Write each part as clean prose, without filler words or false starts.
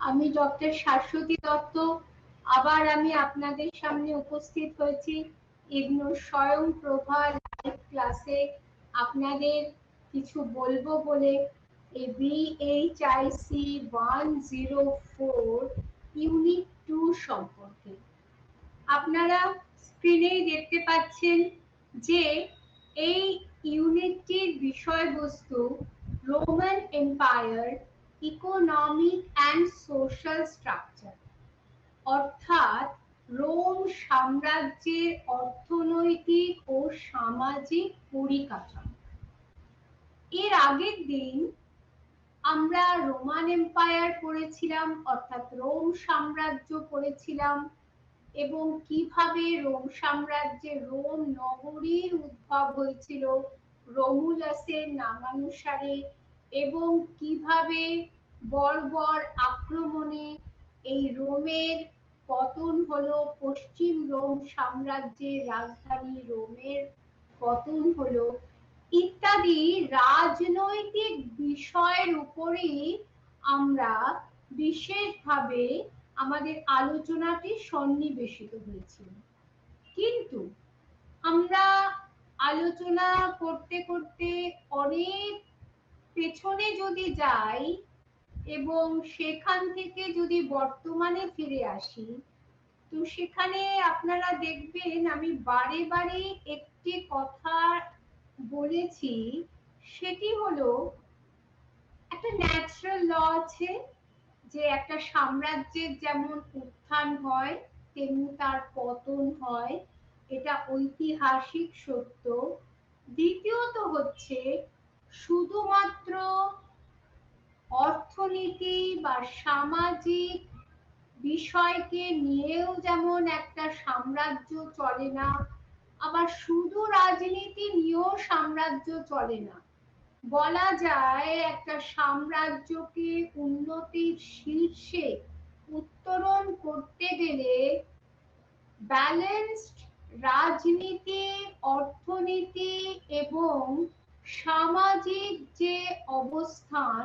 আমি ডক্টর শাশ্বতী দত্ত আবার আমি আপনাদের সামনে উপস্থিত হয়েছি ইগনোর স্বয়ংপ্রভা লাইভ ক্লাসে আপনাদের কিছু বলবো বলে এই BHIC 104 ইউনিট 2 সম্পর্কে। আপনারা স্ক্রিনেই দেখতে পাচ্ছেন যে এই ইউনিটটির বিষয়বস্তু Roman empire economic and social structure, অর্থাৎ রোম সাম্রাজ্যের অর্থনৈতিক ও সামাজিক পরিকাঠামো। এর আগের দিন আমরা রোমান এম্পায়ার পড়েছিলাম, অর্থাৎ রোম সাম্রাজ্য পড়েছিলাম এবং কিভাবে রোম সাম্রাজ্যে রোম নগরীর উদ্ভব হয়েছিল রোমুলাসের নামানুসারে এবং কিভাবে বর্বর আক্রমণে এই রোমের পতন হলো, পশ্চিম রোম সাম্রাজ্যের রাজধানী রোমের পতন হলো ইত্যাদি রাজনৈতিক বিষয়ের উপরই আমরা বিশেষভাবে আমাদের আলোচনাটি সন্নিবেশিত হয়েছিল। কিন্তু আমরা আলোচনা করতে করতে অনেক পেছনে যদি যাই এবং সেখান থেকে যদি বর্তমানে ফিরে আসি, তো সেখানে আপনারা দেখবেন আমি বারে বারে একটি কথা বলেছি, সেটি হলো একটা ন্যাচারাল ল আছে যে একটা সাম্রাজ্যের যেমন উত্থান হয় তেমনি তার পতন হয়, এটা ঐতিহাসিক সত্য। দ্বিতীয়ত হচ্ছে শুধুমাত্র অর্থনীতি বা সামাজিক বিষয়কে নিয়েও যেমন একটা সাম্রাজ্য চলে না, আবার শুধু রাজনীতি নিয়েও সাম্রাজ্য চলে না। বলা যায় একটা সাম্রাজ্যকে উন্নতির শীর্ষে উত্তরণ করতে গেলে ব্যালেন্সড রাজনীতি, অর্থনীতি এবং সামাজিক যে অবস্থান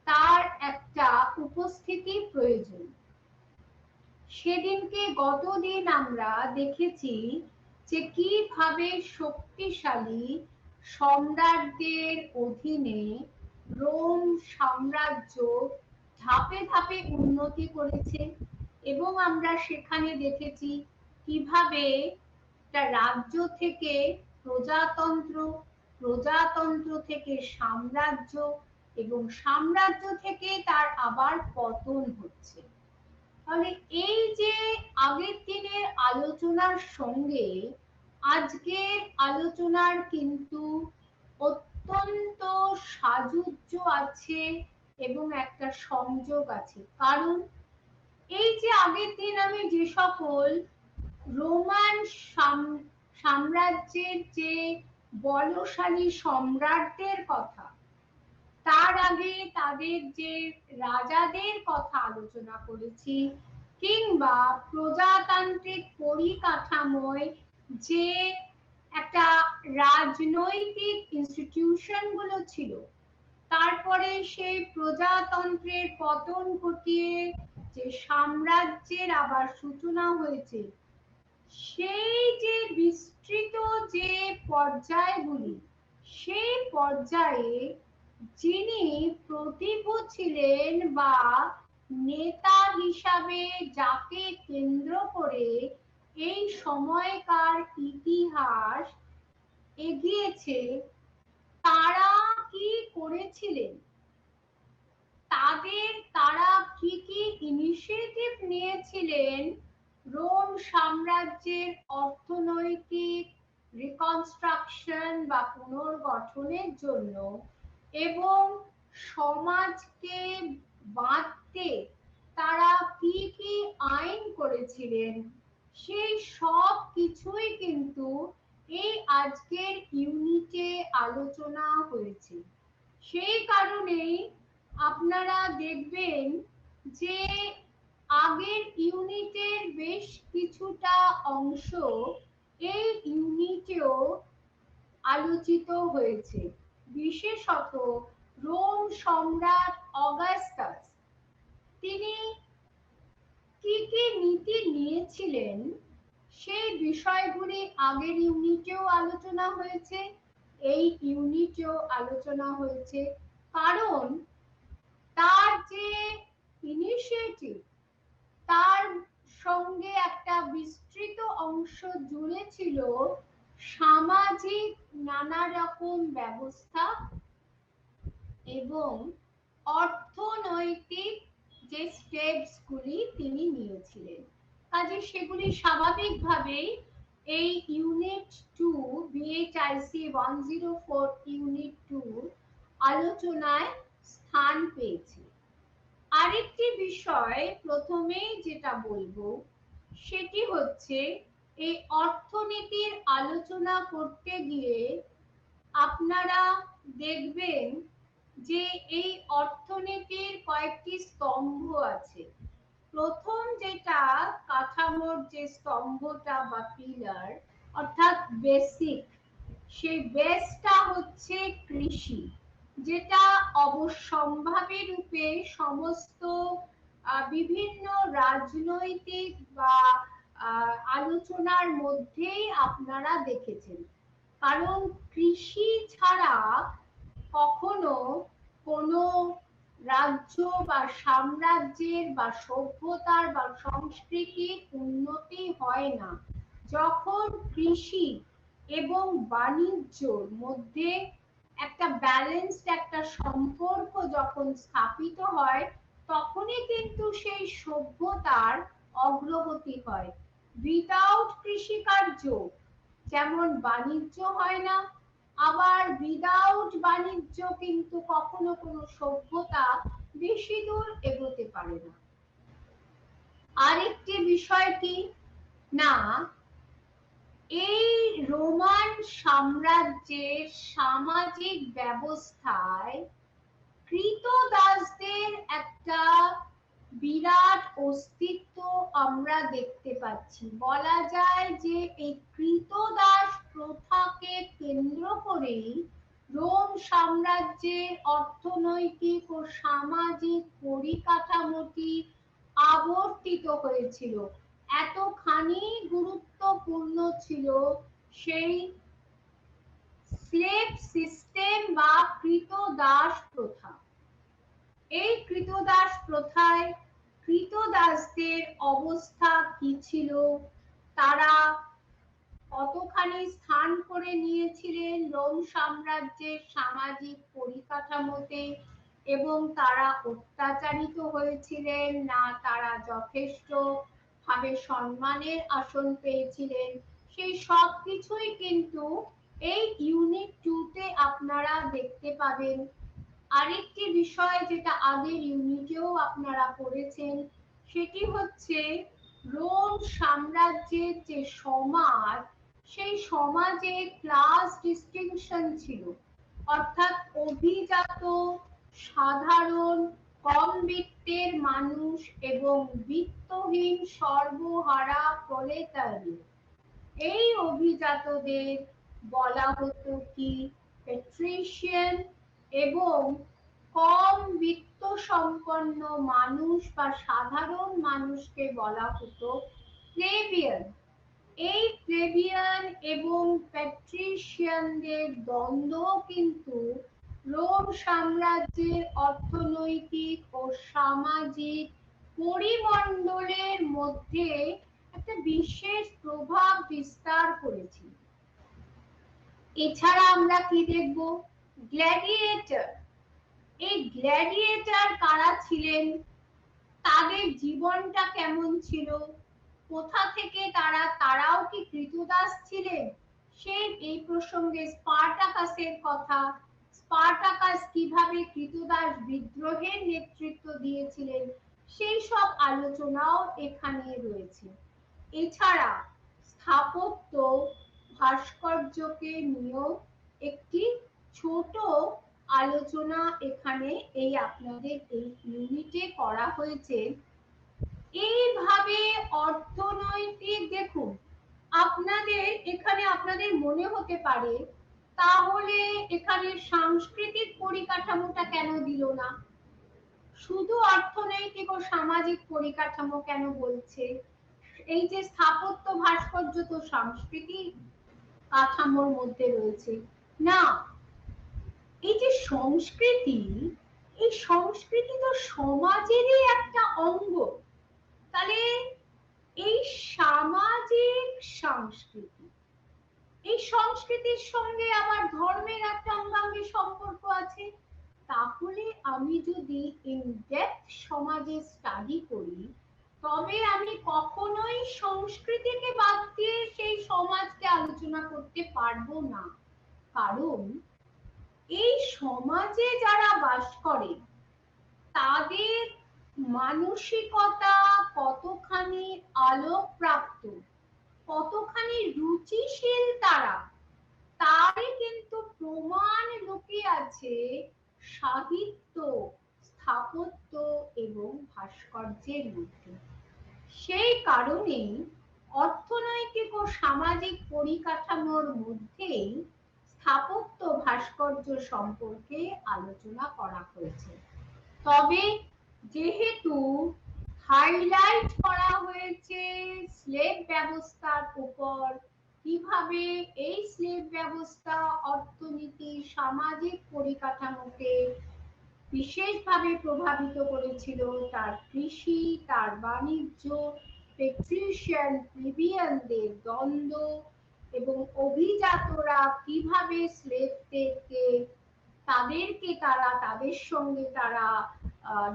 তার একটা উপস্থিতি প্রয়োজন। সেদিনকে গতদিন আমরা দেখেছি যে কিভাবে শক্তিশালী সম্রাটদের অধীনে রোম সাম্রাজ্য ধাপে ধাপে উন্নতি করেছে এবং আমরা সেখানে দেখেছি কিভাবে একটা রাজ্য থেকে প্রজাতন্ত্র, প্রজাতন্ত্র থেকে সাম্রাজ্য এবং সাম্রাজ্য থেকে তার আবার পতন হচ্ছে। তাহলে এই যে আগের দিনের আলোচনার সঙ্গে আজকের আলোচনার কিন্তু অত্যন্ত সাযুজ্য আছে এবং একটা সংযোগ আছে। কারণ এই যে আগের দিন আমি যে সকল রোমান সাম্রাজ্যের যে বলশালী সম্রাটদের কথা, তার আগে তাদের যে রাজাদের কথা আলোচনা করেছি, কিংবা প্রজাতান্ত্রিক পরিকাঠামোয় যে একটা রাজনৈতিক ইনস্টিটিউশন গুলো ছিল, তারপরে সেই প্রজাতন্ত্রের পতন ঘটিয়ে যে সাম্রাজ্যের আবার সূচনা হয়েছে, সেই যে বিস্তৃত যে পর্যায়গুলি, সেই পর্যায়ে যিনি প্রতিভু ছিলেন বা নেতা হিসাবে যাকে কেন্দ্র করে এই সময়কার ইতিহাস এগিয়েছে, তারা কি করেছিলেন, তারা কি কি ইনিশিয়েটিভ নিয়েছিলেন রোম সাম্রাজ্যের অর্থনৈতিক রিকনস্ট্রাকশন বা পুনর্গঠনের জন্য এবং সমাজকে বাঁধতে তারা কি কি আইন করেছিলেন, সেই সব কিছুই কিন্তু এই আজকের ইউনিটে আলোচনা হয়েছে। সেই কারণেই আপনারা দেখবেন যে আগের ইউনিটের বেশ কিছুটা অংশ এই ইউনিটেও আলোচিত হয়েছে। বিশেষত রোম সম্রাট অগাস্টাস, তিনি কি কি নীতি নিয়েছিলেন সেই বিষয়গুলি আগের ইউনিটেও আলোচনা হয়েছে, এই ইউনিটেও আলোচনা হয়েছে। কারণ তার যে ইনিশিয়েটিভ, তার সঙ্গে একটা বিস্তৃত অংশ জুড়ে ছিল সামাজিক নানা রকম ব্যবস্থা এবং অর্থনৈতিক যে স্টেপস গুলি তিনি নিয়েছিলেন। কাজে সেগুলি স্বাভাবিকভাবেই এই ইউনিট 2 বিএইচআইসি 104 ইউনিট 2 আলোচনায় স্থান পেয়েছে। আরেকটি বিষয় প্রথমেই যেটা বলবো সেটি হচ্ছে এই অর্থনীতির আলোচনা করতে গিয়ে আপনারা দেখবেন যে এই অর্থনীতির কয়েকটি স্তম্ভ আছে। প্রথম যেটা কাঠামোর যে স্তম্ভটা বা পিলার অর্থাৎ বেসিক, সেই বেসটা হচ্ছে কৃষি, যেটা অবশ্যম্ভাবী রূপে সমস্ত বিভিন্ন রাজনৈতিক বা আলোচনার মধ্যেই আপনারা দেখেছেন। কারণ কৃষি ছাড়া কখনো কোনো রাজ্য বা সাম্রাজ্যের বা সভ্যতার বা সংস্কৃতির উন্নতি হয় না। যখন কৃষি এবং বাণিজ্যর মধ্যে একটা ব্যালেন্সড একটা সম্পর্ক যখন স্থাপিত হয়, তখনই কিন্তু সেই সভ্যতার অগ্রগতি হয়। উইদাউট কৃষিকার্য যেমন বাণিজ্য হয় না, আবার উইদাউট বাণিজ্য কিন্তু কখনো কোনো সভ্যতা বেশি দূর এগোতে পারে না। আরেকটি বিষয় কি না, এই রোমান সাম্রাজ্যের সামাজিক ব্যবস্থায় কৃতদাসদের একটা বিরাট অস্তিত্ব আমরা দেখতে পাচ্ছি। বলা যায় যে এই কৃতদাস প্রথাকে কেন্দ্র করেই রোম সাম্রাজ্যের অর্থনৈতিক ও সামাজিক পরিকাঠামোটি আবর্তিত হয়েছিল। এতখানি গুরুত্বপূর্ণ ছিল সেই স্লেভ সিস্টেম বা কৃতদাস প্রথা। এই কৃতদাস প্রথায় কৃতদাসদের অবস্থা কি ছিল, তারা কতখানি স্থান করে নিয়েছিলেন রোম সাম্রাজ্যের সামাজিক পরিকাঠামোতে, এবং তারা অত্যাচারিত হয়েছিলেন না তারা যথেষ্ট ভাবে সম্মানের আসন পেয়েছিলেন, সেই সব কিছুই কিন্তু এই ইউনিট 2 তে আপনারা দেখতে পাবেন। আরেকটি বিষয় যেটা আগের ইউনিটেও আপনারা পড়েছেন সেটি হচ্ছে রোম সাম্রাজ্যের যে সমাজ, সেই সমাজে ক্লাস ডিস্টিংশন ছিল, অর্থাৎ অভিজাত, সাধারণ, কম বিত্তের মানুষ এবং বিত্তহীন সর্বহারা প্রলেতারিয়েট। এই অভিজাতদের বলা হতো কি পেট্রিশিয়ান, এবং কম বিত্ত সম্পন্ন মানুষ বা সাধারণ মানুষকে বলা হতো প্লেবিয়ান। এই প্লেবিয়ান এবং প্যাট্রিশিয়ানদের দ্বন্দ্ব কিন্তু রোম সাম্রাজ্যের অর্থনৈতিক ও সামাজিক পরিমণ্ডলের মধ্যে একটা বিশেষ প্রভাব বিস্তার করেছিল। এছাড়া আমরা কি দেখব, গ্ল্যাডিয়েটর। এই গ্ল্যাডিয়েটর কারা ছিলেন, তাদের জীবনটা কেমন ছিল, কোথা থেকে তারাও কি কৃতদাস ছিলেন, সেই এই প্রসঙ্গে স্পার্টাকাসের কথা, স্পার্টাকাস কিভাবে কৃতদাস বিদ্রোহের নেতৃত্ব দিয়েছিলেন, সেই সব আলোচনাও এখানে রয়েছে। এছাড়া স্থাপত্য ভাস্কর্যকে নিয়েও একটি ছোট আলোচনা এখানে এই আপনাদের এই ইউনিটে করা হয়েছে। এইভাবে অর্থনৈতিক, দেখুন আপনাদের এখানে আপনাদের মনে হতে পারে তাহলে এখানে সাংস্কৃতিক পরিকাঠামোটা কেন দিল না। শুধু অর্থনৈতিক ও সামাজিক পরিকাঠামো কেন বলছে? এই যে স্থাপত্য ভাস্কর্য তো সাংস্কৃতিক কাঠামোর মধ্যে রয়েছে না। এই যে সংস্কৃতি, এই সংস্কৃতি তো সমাজেরই একটা অঙ্গ। তাহলে এই সামাজিক সংস্কৃতি, এই সংস্কৃতির সঙ্গে আবার ধর্মের একটা অঙ্গাঙ্গি সম্পর্ক আছে। তাহলে আমি যদি ইন ডেপথ সমাজে স্টাডি করি, তবে আমি কখনোই সংস্কৃতিকে বাদ দিয়ে সেই সমাজকে আলোচনা করতে পারবো না। কারণ এই সমাজে যারা বাস করে তাদের মানসিকতা কতখানি আলোকপ্রাপ্ত, কতখানি রুচিশীল তারা, তারই কিন্তু প্রমাণ লুকিয়ে আছে সাহিত্য, স্থাপত্য এবং ভাস্কর্যের মধ্যে। সেই কারণেই অর্থনৈতিক ও সামাজিক পরিকাঠামোর মধ্যেই স্থাপত্য ভাস্কর্য সম্পর্কে আলোচনা করা হয়েছে। তবে যেহেতু হাইলাইট করা হয়েছে স্লেভ ব্যবস্থার উপর, কিভাবে এই স্লেভ ব্যবস্থা অর্থনীতি, সামাজিক পরিকাঠামোকে বিশেষভাবে প্রভাবিত করেছিল, তার কৃষি, তার বাণিজ্য, পেট্রিশিয়ান প্লিবিয়ানদের দ্বন্দ্ব এবং অভিজাতরা কিভাবে স্লেভদেরকে তারা তাদের সঙ্গে তারা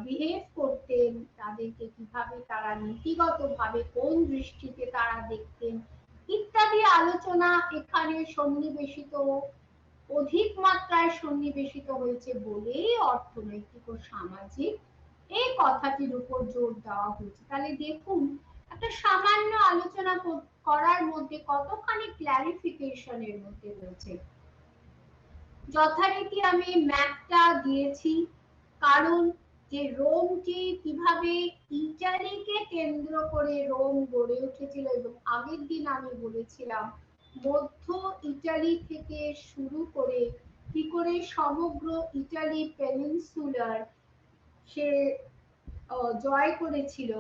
বিহেভ করতেন, তাদেরকে কিভাবে তারা নীতিগতভাবে কোন দৃষ্টিতে তারা দেখতেন, ইত্যাদি আলোচনা এখানে সন্নিবেশিত, অধিক মাত্রায় সন্নিবেশিত হয়েছে বলেই অর্থনৈতিক ও সামাজিক এই কথাটির উপর জোর দেওয়া হয়েছে। তাহলে দেখুন, একটা সামান্য আলোচনা করার মধ্যে কতখানি ক্ল্যারিফিকেশনের মধ্যে রয়েছে। যথারীতি আমি ম্যাপটা দিয়েছি, কারণ যে রোমটি কিভাবে ইটালিকে কেন্দ্র করে রোম গড়ে উঠেছিল, এবং আগের দিন আমি বলেছিলাম মধ্য ইটালি থেকে শুরু করে কি করে সমগ্র ইটালি পেনিনসুলার সে জয় করেছিল,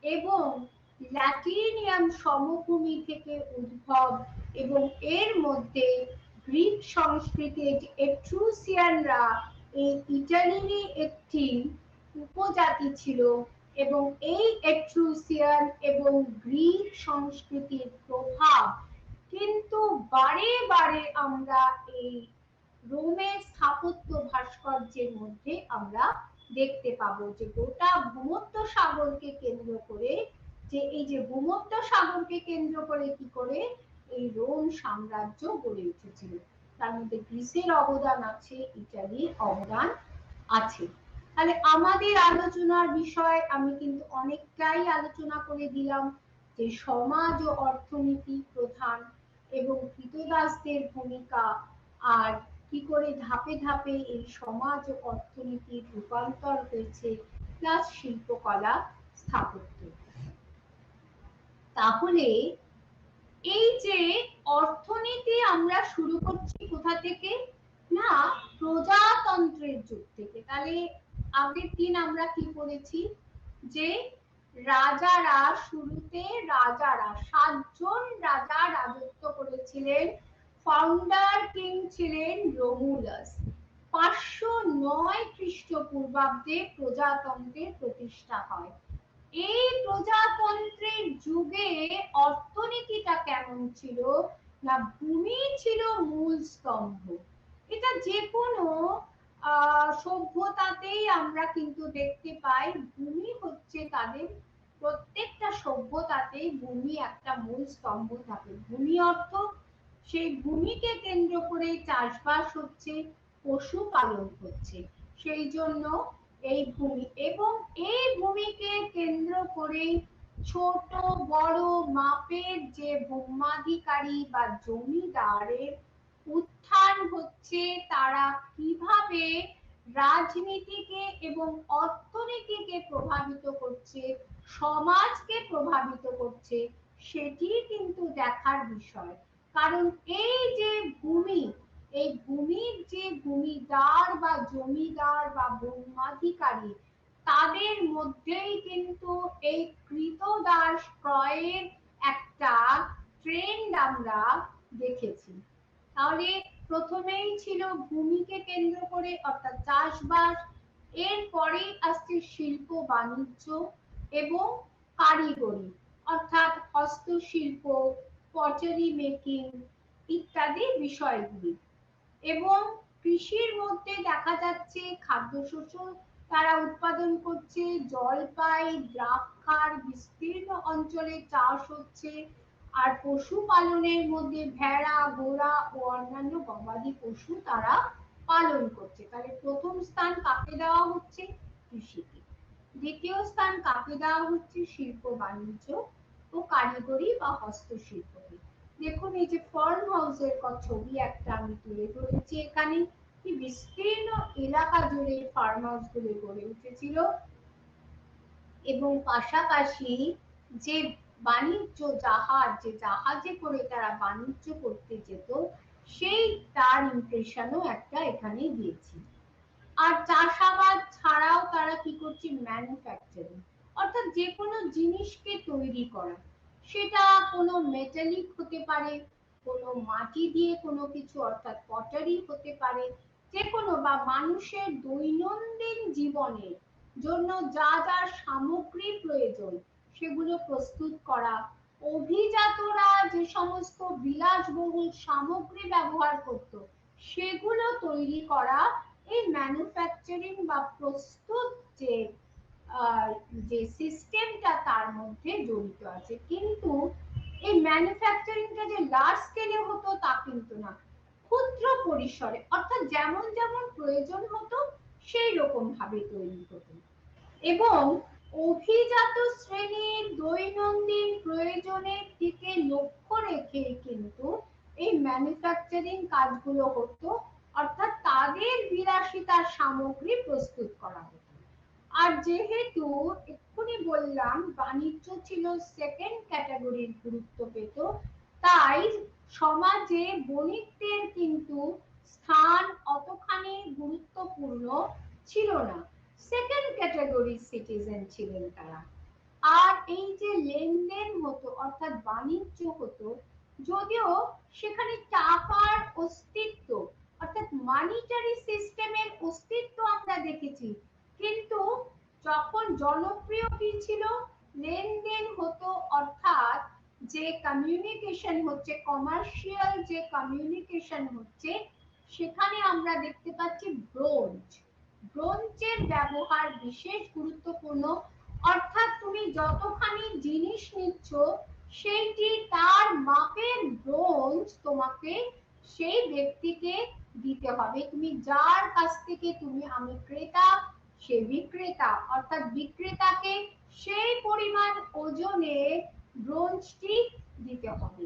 এবং ল্যাটিনিয়াম সমভূমি থেকে উদ্ভব, এবং এর মধ্যে গ্রিক সংস্কৃতির এট্রুসিয়ানরা এই ইটালিরই একটি উপজাতি ছিল, এবং এই এট্রুসিয়ান এবং গ্রিক সংস্কৃতির প্রভাব কিন্তু বারে বারে আমরা এই রোমের স্থাপত্য ভাস্কর্যের মধ্যে আমরা দেখতে পাবো, যে গোটা ভূমধ্য সাগরকে কেন্দ্র করে, যে এই যে ভূমধ্য সাগরকে কেন্দ্র করে কি করে এই রোম সাম্রাজ্য গড়ে উঠেছিল। তার মধ্যে গ্রিসের অবদান আছে, ইটালির অবদান আছে। তাহলে আমাদের আলোচনার বিষয় আমি কিন্তু অনেকটাই আলোচনা করে দিলাম, যে সমাজ ও অর্থনীতি প্রধান, এবং কৃতদাসদের ভূমিকা, আর কি করে ধাপে ধাপে এই সমাজ ও অর্থনীতির রূপান্তর হয়েছে, প্লাস শিল্পকলা, স্থাপত্য। তাহলে এই যে অর্থনীতি আমরা শুরু করছি কোথা থেকে? না, প্রজাতন্ত্রের যুগ থেকে। তাহলে আগের দিন আমরা কি পড়েছি, যে রাজারা শুরুতে, রাজারা 7 জন রাজা রাজত্ব করেছিলেন। ফাউন্ডার কিং ছিলেন রোমুলাস। 509 খ্রিস্টপূর্বাব্দে প্রজাতন্ত্রের প্রতিষ্ঠা হয়। এই প্রজাতন্ত্রের যুগে অর্থনীতিটা কেমন ছিল না, ভূমি ছিল মূল স্তম্ভ। এটা যে কোনো সভ্যতাতেই আমরা কিন্তু দেখতে পাই, ভূমি হচ্ছে তাদের প্রত্যেকটা সভ্যতাতেই ভূমি একটা মূল স্তম্ভ থাকে। ভূমি অর্থ সেই ভূমিকে কেন্দ্র করে চাষবাস হচ্ছে, পশুপালন হচ্ছে, সেই জন্য এই ভূমি, এবং এই ভূমিকে কেন্দ্র করে ছোট বড় মাপের যে ভূমাধিকারী বা জমিদারের উত্থান হচ্ছে, তারা কিভাবে রাজনীতিকে এবং অর্থনীতিকে প্রভাবিত করছে, সমাজকে প্রভাবিত করছে, সেটি কিন্তু দেখার বিষয়। কারণ এই যে ভূমি, এই ভূমির যে ভূমিদার বা জমিদার বা ভূমাধিকারী, তাদের মধ্যেই কিন্তু এই কৃতদাস ক্রয়ের একটা ট্রেন্ড আমরা দেখেছি। তাহলে প্রথমেই ছিল ভূমিকে কেন্দ্র করে অর্থাৎ চাষবাস, এরপরেই আসছে শিল্প বাণিজ্য এবং কারিগরি অর্থাৎ হস্তশিল্প, পটারি মেকিং ইত্যাদি বিষয়গুলি। এবং কৃষির মধ্যে দেখা যাচ্ছে খাদ্যশস্য তারা উৎপাদন করছে, জলপাই দ্রাক্ষার বিস্তীর্ণ অঞ্চলে চাষ হচ্ছে, আর পশুপালনের মধ্যে ভেড়া, ঘোড়া ও অন্যান্য গবাদি পশু তারা পালন করছে। তাহলে প্রথম স্থান কাকে দেওয়া হচ্ছে? কৃষিকে। দ্বিতীয় স্থান কাকে দেওয়া হচ্ছে? শিল্প বাণিজ্য ও কারিগরি বা হস্তশিল্পকে। দেখুন এই যে ফার্ম হাউসের ছবি একটা আমি তুলে ধরেছি এখানে, কি বিস্তীর্ণ এলাকা জুড়ে ফার্ম হাউস গুলো গড়ে উঠেছিল এবং পাশাপাশি যে বাণিজ্য জাহাজ, যে জাহাজে করে তারা বাণিজ্য করতে যেত, সেই তার ইমপ্রেশনও একটা এখানে দিয়েছি। আর চাষাবাদ ছাড়াও তারা কি করছে? ম্যানুফ্যাকচারিং অর্থাৎ যে কোনো জিনিসকে তৈরি করা, সেটা কোনো মেটালিক হতে পারে, কোনো মাটি দিয়ে কোনো কিছু অর্থাৎ পটারি হতে পারে, যে কোনো বা মানুষের দৈনন্দিন জীবনের জন্য যা যা সামগ্রী প্রয়োজন সেগুলো প্রস্তুত করা, অভিজাতরা যে সমস্ত বিলাসবহুল সামগ্রী ব্যবহার করত সেগুলো তৈরি করা, এই ম্যানুফ্যাকচারিং বা প্রস্তুত যে সিস্টেমটা তার মধ্যে জড়িত আছে। কিন্তু এই ম্যানুফ্যাকচারিংটা যে লার্জ স্কেলে হতো তা কিন্তু না, ক্ষুদ্র পরিসরে অর্থাৎ যেমন যেমন প্রয়োজন হতো সেই রকম ভাবে তৈরি হতো। এবং অভিজাত শ্রেণীর দৈনন্দিন প্রয়োজনের দিকে লক্ষ্য রেখে কিন্তু এই ম্যানুফ্যাকচারিং কাজগুলো হতো, অর্থাৎ তাদের বিলাসিতার সামগ্রী প্রস্তুত করা হতো। আর যেহেতু এক্ষুনি বললাম বাণিজ্য ছিল সেকেন্ড ক্যাটাগরির গুরুত্ব পেত, তাই সমাজে বণিকদের কিন্তু স্থান অতখানি গুরুত্বপূর্ণ ছিল না, সেকেন্ড ক্যাটাগরির সিটিজেন ছিলেন তারা। আর এই যে লেনদেন হতো অর্থাৎ বাণিজ্য হতো, যদিও সেখানে টাকার অস্তিত্ব অর্থাৎ মানিটারি সিস্টেমের অস্তিত্ব আমরা দেখেছি, কিন্তু যখন জনপ্রিয় কি ছিল? লেনদেন হতো অর্থাৎ যে কমিউনিকেশন হচ্ছে, কমার্শিয়াল যে কমিউনিকেশন হচ্ছে, সেখানে আমরা দেখতে পাচ্ছি ব্রোঞ্জ, ব্রোঞ্জের ব্যবহার বিশেষ গুরুত্বপূর্ণ। অর্থাৎ তুমি যতখানি জিনিস নিচ্ছ সেইটি তার মাপের ব্রোঞ্জ তোমাকে সেই ব্যক্তিকে দিতে হবে। তুমি যার কাছ থেকে আমি ক্রেতা, সে বিক্রেতা, অর্থাৎ বিক্রেতাকে সেই পরিমাণ ওজনে ব্রোঞ্জটি দিতে হবে।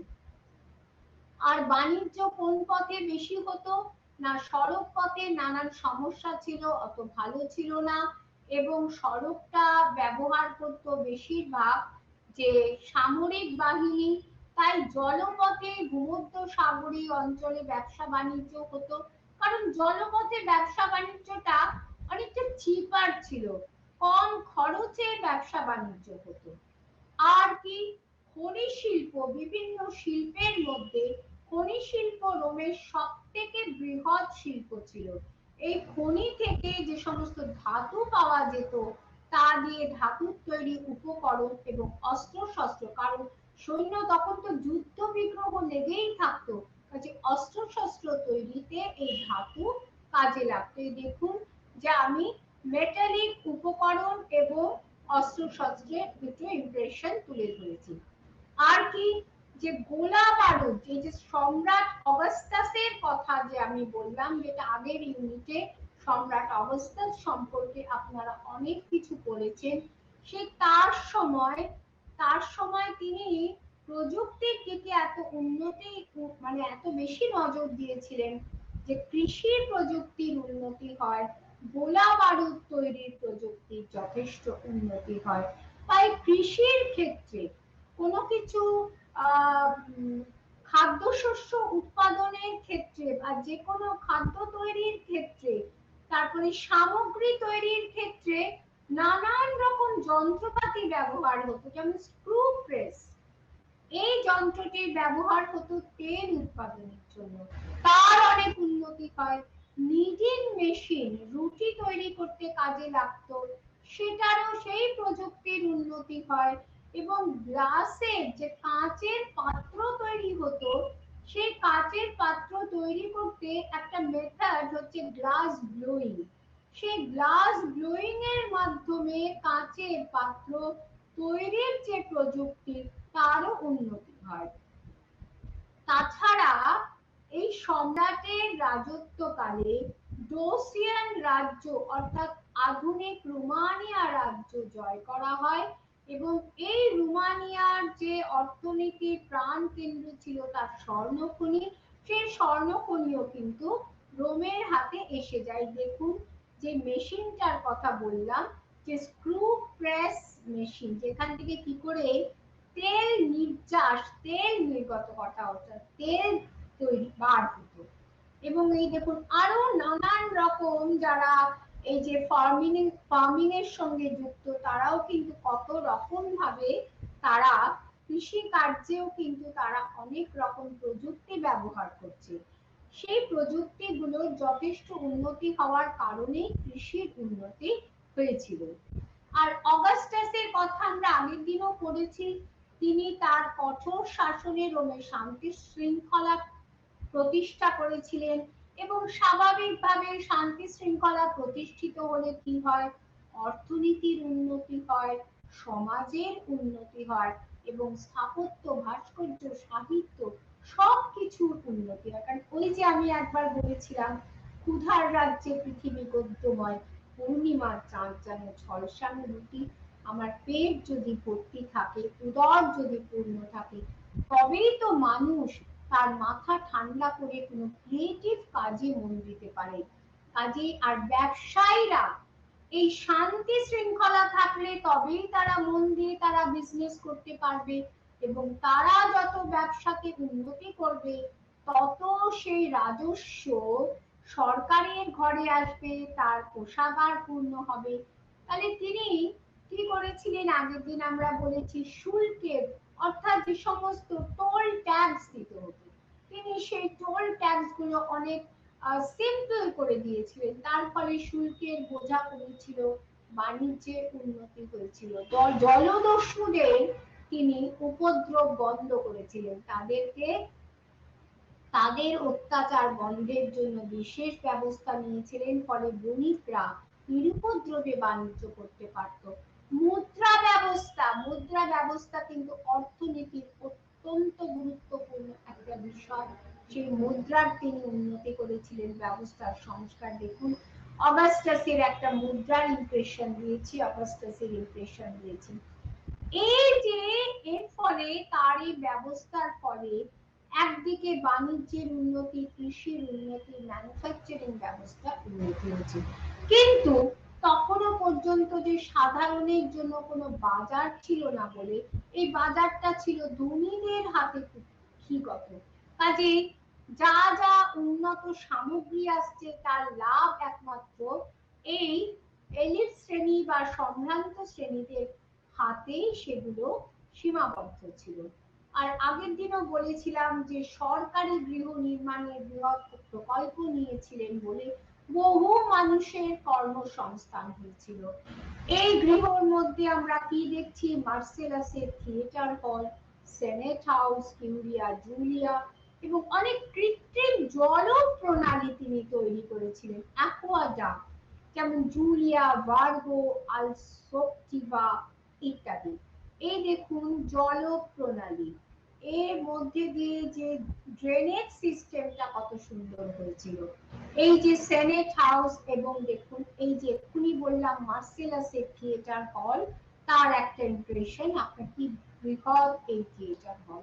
আর বাণিজ্য কোন পথে বেশি হতো? না সড়ক পথে নানান সমস্যা ছিল, অত ভালো ছিল না, এবং সড়কটা ব্যবহার করত বেশিরভাগ যে সামরিক বাহিনী, তাই জলপথে ভূমধ্য সাগরীয় অঞ্চলে ব্যবসা বাণিজ্য হতো, কারণ জলপথে ব্যবসা বাণিজ্যটা অনেকটা চিপার ছিল, কম খরচে ব্যবসা বাণিজ্য হতো। আর কি? খনি শিল্প, বিভিন্ন শিল্পের মধ্যে খনি শিল্প রোমের সব থেকে বৃহৎ শিল্প ছিল। এই খনি থেকে যে সমস্ত ধাতু পাওয়া যেত তা দিয়ে ধাতুর তৈরি উপকরণ এবং অস্ত্র শস্ত্র, কারণ সৈন্য তখন তো যুদ্ধ বিগ্রহ লেগেই থাকতো, কাজে অস্ত্র শস্ত্র তৈরিতে এই ধাতু কাজে লাগতো। দেখুন যে আমি মেটালিক উপকরণ এবং অস্ত্র শস্ত্রের দুটো ইমপ্রেশন তুলে ধরেছি। আর কি? যে গোলা বারুদ, এই যে সম্রাট অগাস্টাসের কথা যে আমি বললাম, যেটা আগের ইউনিটে সম্রাট অগাস্টাস সম্পর্কে আপনারা অনেক কিছু পড়েছেন, সে তার সময় তিনি প্রযুক্তির দিকে এত উন্নতি মানে এত বেশি নজর দিয়েছিলেন যে কৃষির প্রযুক্তির উন্নতি হয়, গোলা বারুদ তৈরির প্রযুক্তির যথেষ্ট উন্নতি হয়। তাই কৃষির ক্ষেত্রে কোনো কিছু খাদ্যশস্য উৎপাদনের ক্ষেত্রে বা যে কোনো খাদ্য তৈরির ক্ষেত্রে, তারপরে সামগ্রী তৈরির ক্ষেত্রে নানান রকম যন্ত্রপাতি ব্যবহার হতো, যেমন স্ক্রু প্রেস। এই যন্ত্রটির ব্যবহার হতো তেল উৎপাদনের জন্য, তার অনেক উন্নতি হয়। নিডিং মেশিন রুটি তৈরি করতে কাজে লাগতো, সেটারও সেই প্রযুক্তির উন্নতি হয়। এবং গ্লাসের যে কাঁচের পাত্র তৈরি হতো, সেই কাঁচের পাত্র তৈরি করতে একটা মেথড হচ্ছে গ্লাস ব্লোয়িং। সেই গ্লাস ব্লোয়িং এর মাধ্যমে কাঁচের পাত্র তৈরির যে প্রযুক্তি, তারও উন্নতি হয়। তাছাড়া এই সম্রাটের রাজত্বকালে ডোসিয়ান রাজ্য অর্থাৎ আধুনিক রোমানিয়া রাজ্য জয় করা হয় এবং এই রোমানিয়ার যে অর্থনীতির প্রাণ কেন্দ্র ছিল তার স্বর্ণখনি, সেই স্বর্ণখনিও কিন্তু রোমের হাতে এসে যায়। দেখুন যে মেশিনটার কথা বললাম, যে স্ক্রু প্রেস মেশিন, যেখান থেকে কি করে তেল নির্যাস, তেল নির্গত করা, অর্থাৎ তেল তৈরি বার হতো। এবং এই দেখুন আরো নানান রকম যারা এই যে ফার্মিং এর সঙ্গে যুক্ত, তারাও কিন্তু কত রকম ভাবে তারা কৃষি কার্যেও কিন্তু তারা অনেক রকম প্রযুক্তি ব্যবহার করছে। সেই প্রযুক্তিগুলোর যথেষ্ট উন্নতি হওয়ার কারণেই কৃষির উন্নতি হয়েছিল। আর অগাস্টাসের কথা আমরা আগের দিনও পড়েছি, তিনি তার কঠোর শাসনে রোমে শান্তি শৃঙ্খলা প্রতিষ্ঠা করেছিলেন। এবং স্বাভাবিকভাবে শান্তি শৃঙ্খলা প্রতিষ্ঠিত হলে কি হয়, অর্থনীতির উন্নতি হয়, সমাজের উন্নতি হয় এবং স্থাপত্য, ভাস্কর্য, সাহিত্য সবকিছুর উন্নতি হয়। কারণ ওই যে আমি একবার বলেছিলাম, ক্ষুধার রাজ্যে পৃথিবী গদ্যময়, পূর্ণিমার চাঁদ যেন ঝলসানো রুটি। আমার পেট যদি ভর্তি থাকে, উদর যদি পূর্ণ থাকে, তবেই তো মানুষ তার মাথা ঠান্ডা করে কোনো ক্রিয়েটিভ কাজে মন দিতে পারে। কাজে আর ব্যবসায়ীরা এই শান্তি শৃঙ্খলা থাকলে তবেই তারা মন দিয়ে তারা বিজনেস করতে পারবে এবং তারা যত ব্যবসাকে উন্নতি করবে, তত সেই রাজস্ব সরকারের ঘরে আসবে, তার কোষাগার পূর্ণ হবে। তাহলে তিনি কি করেছিলেন, আগের দিন আমরা বলেছি শুল্কের, অর্থাৎ যে সমস্ত টোল ট্যাক্স দিতে হতো, তিনি সেই টোল ট্যাক্স গুলো অনেক সিম্পল করে দিয়েছিলেন। তার ফলে শুল্কের বোঝা কমেছিল, বাণিজ্যের উন্নতি হয়েছিল। জলদস্যুদের তিনি উপদ্রব বন্ধ করেছিলেন, তাদের অত্যাচার বন্ধের জন্য বিশেষ ব্যবস্থা নিয়েছিলেন। ফলে বণিকরা নিরুপদ্রবে বাণিজ্য করতে পারত। মুদ্রা ব্যবস্থা কিন্তু অর্থনীতির অত্যন্ত গুরুত্বপূর্ণ একটা বিষয়। সেই মুদ্রার তিনি উন্নতি করেছিলেন, ব্যবস্থার সংস্কার। দেখুন অগাস্টাসের একটা মুদ্রার ইমপ্রেশন দিয়েছি, অগাস্টাসের ইমপ্রেশন দিয়েছি। এই যে এর ফলে, তার এই ব্যবস্থার ফলে একদিকে বাণিজ্যের উন্নতি, কৃষির উন্নতি, ম্যানুফ্যাকচারিং ব্যবস্থা উন্নতি হয়েছে। কিন্তু তখনও পর্যন্ত যে সাধারণের জন্য কোনো বাজার ছিল না বলে এই বাজারটা ছিল ধনীদের হাতে কুক্ষিগত। কাজে যা যা উন্নত সামগ্রী আসছে তার লাভ একমাত্র এই এলিট শ্রেণী বা সম্ভ্রান্ত শ্রেণীদের হাতেই সেগুলো সীমাবদ্ধ ছিল। আর আগের দিনও বলেছিলাম যে সরকারি গৃহ নির্মাণের বৃহৎ প্রকল্প নিয়েছিলেন বলে বহু মানুষের কর্মসংস্থান হয়েছিল। এই গৃহর মধ্যে আমরা কি দেখছি, মার্সেলাসের theatre hall, senate house, Curia Julia এবং অনেক কৃত্রিম জল প্রণালী তিনি তৈরি করেছিলেন, অ্যাকোয়াডাক্ট, যেমন জুলিয়া, ভার্গো, আলসোকটিভা ইত্যাদি। এই দেখুন জল প্রণালী, এর মধ্যে দিয়ে যে ড্রেনেজ সিস্টেমটা কত সুন্দর হয়েছিল। এই যে সেনেট হাউস এবং দেখুন এই যে এক্ষুনি বললাম মার্সেলাসের থিয়েটার হল, তার একটা ইমপ্রেশন, আপনার কি বৃহৎ এই থিয়েটার হল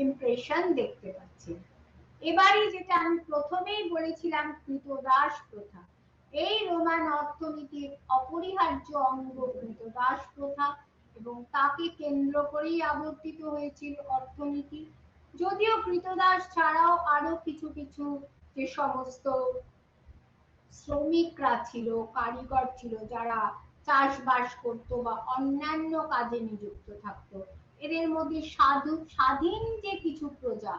ইমপ্রেশন দেখতে পাচ্ছেন। এবারে যেটা আমি প্রথমেই বলেছিলাম, কৃতদাস প্রথা, এই রোমান অর্থনীতির অপরিহার্য অঙ্গ কৃতদাস প্রথা এবং তাকে কেন্দ্র করেই আবর্তিত হয়েছিল অর্থনীতি। যদিও কৃতদাস ছাড়াও আরো কিছু কিছু যে সমস্ত শ্রমিকরা ছিল, কারিগর ছিল, যারা চাষবাস করতো বা অন্যান্য কাজে নিযুক্ত থাকতো। এদের মধ্যে স্বাধীন যে কিছু প্রজা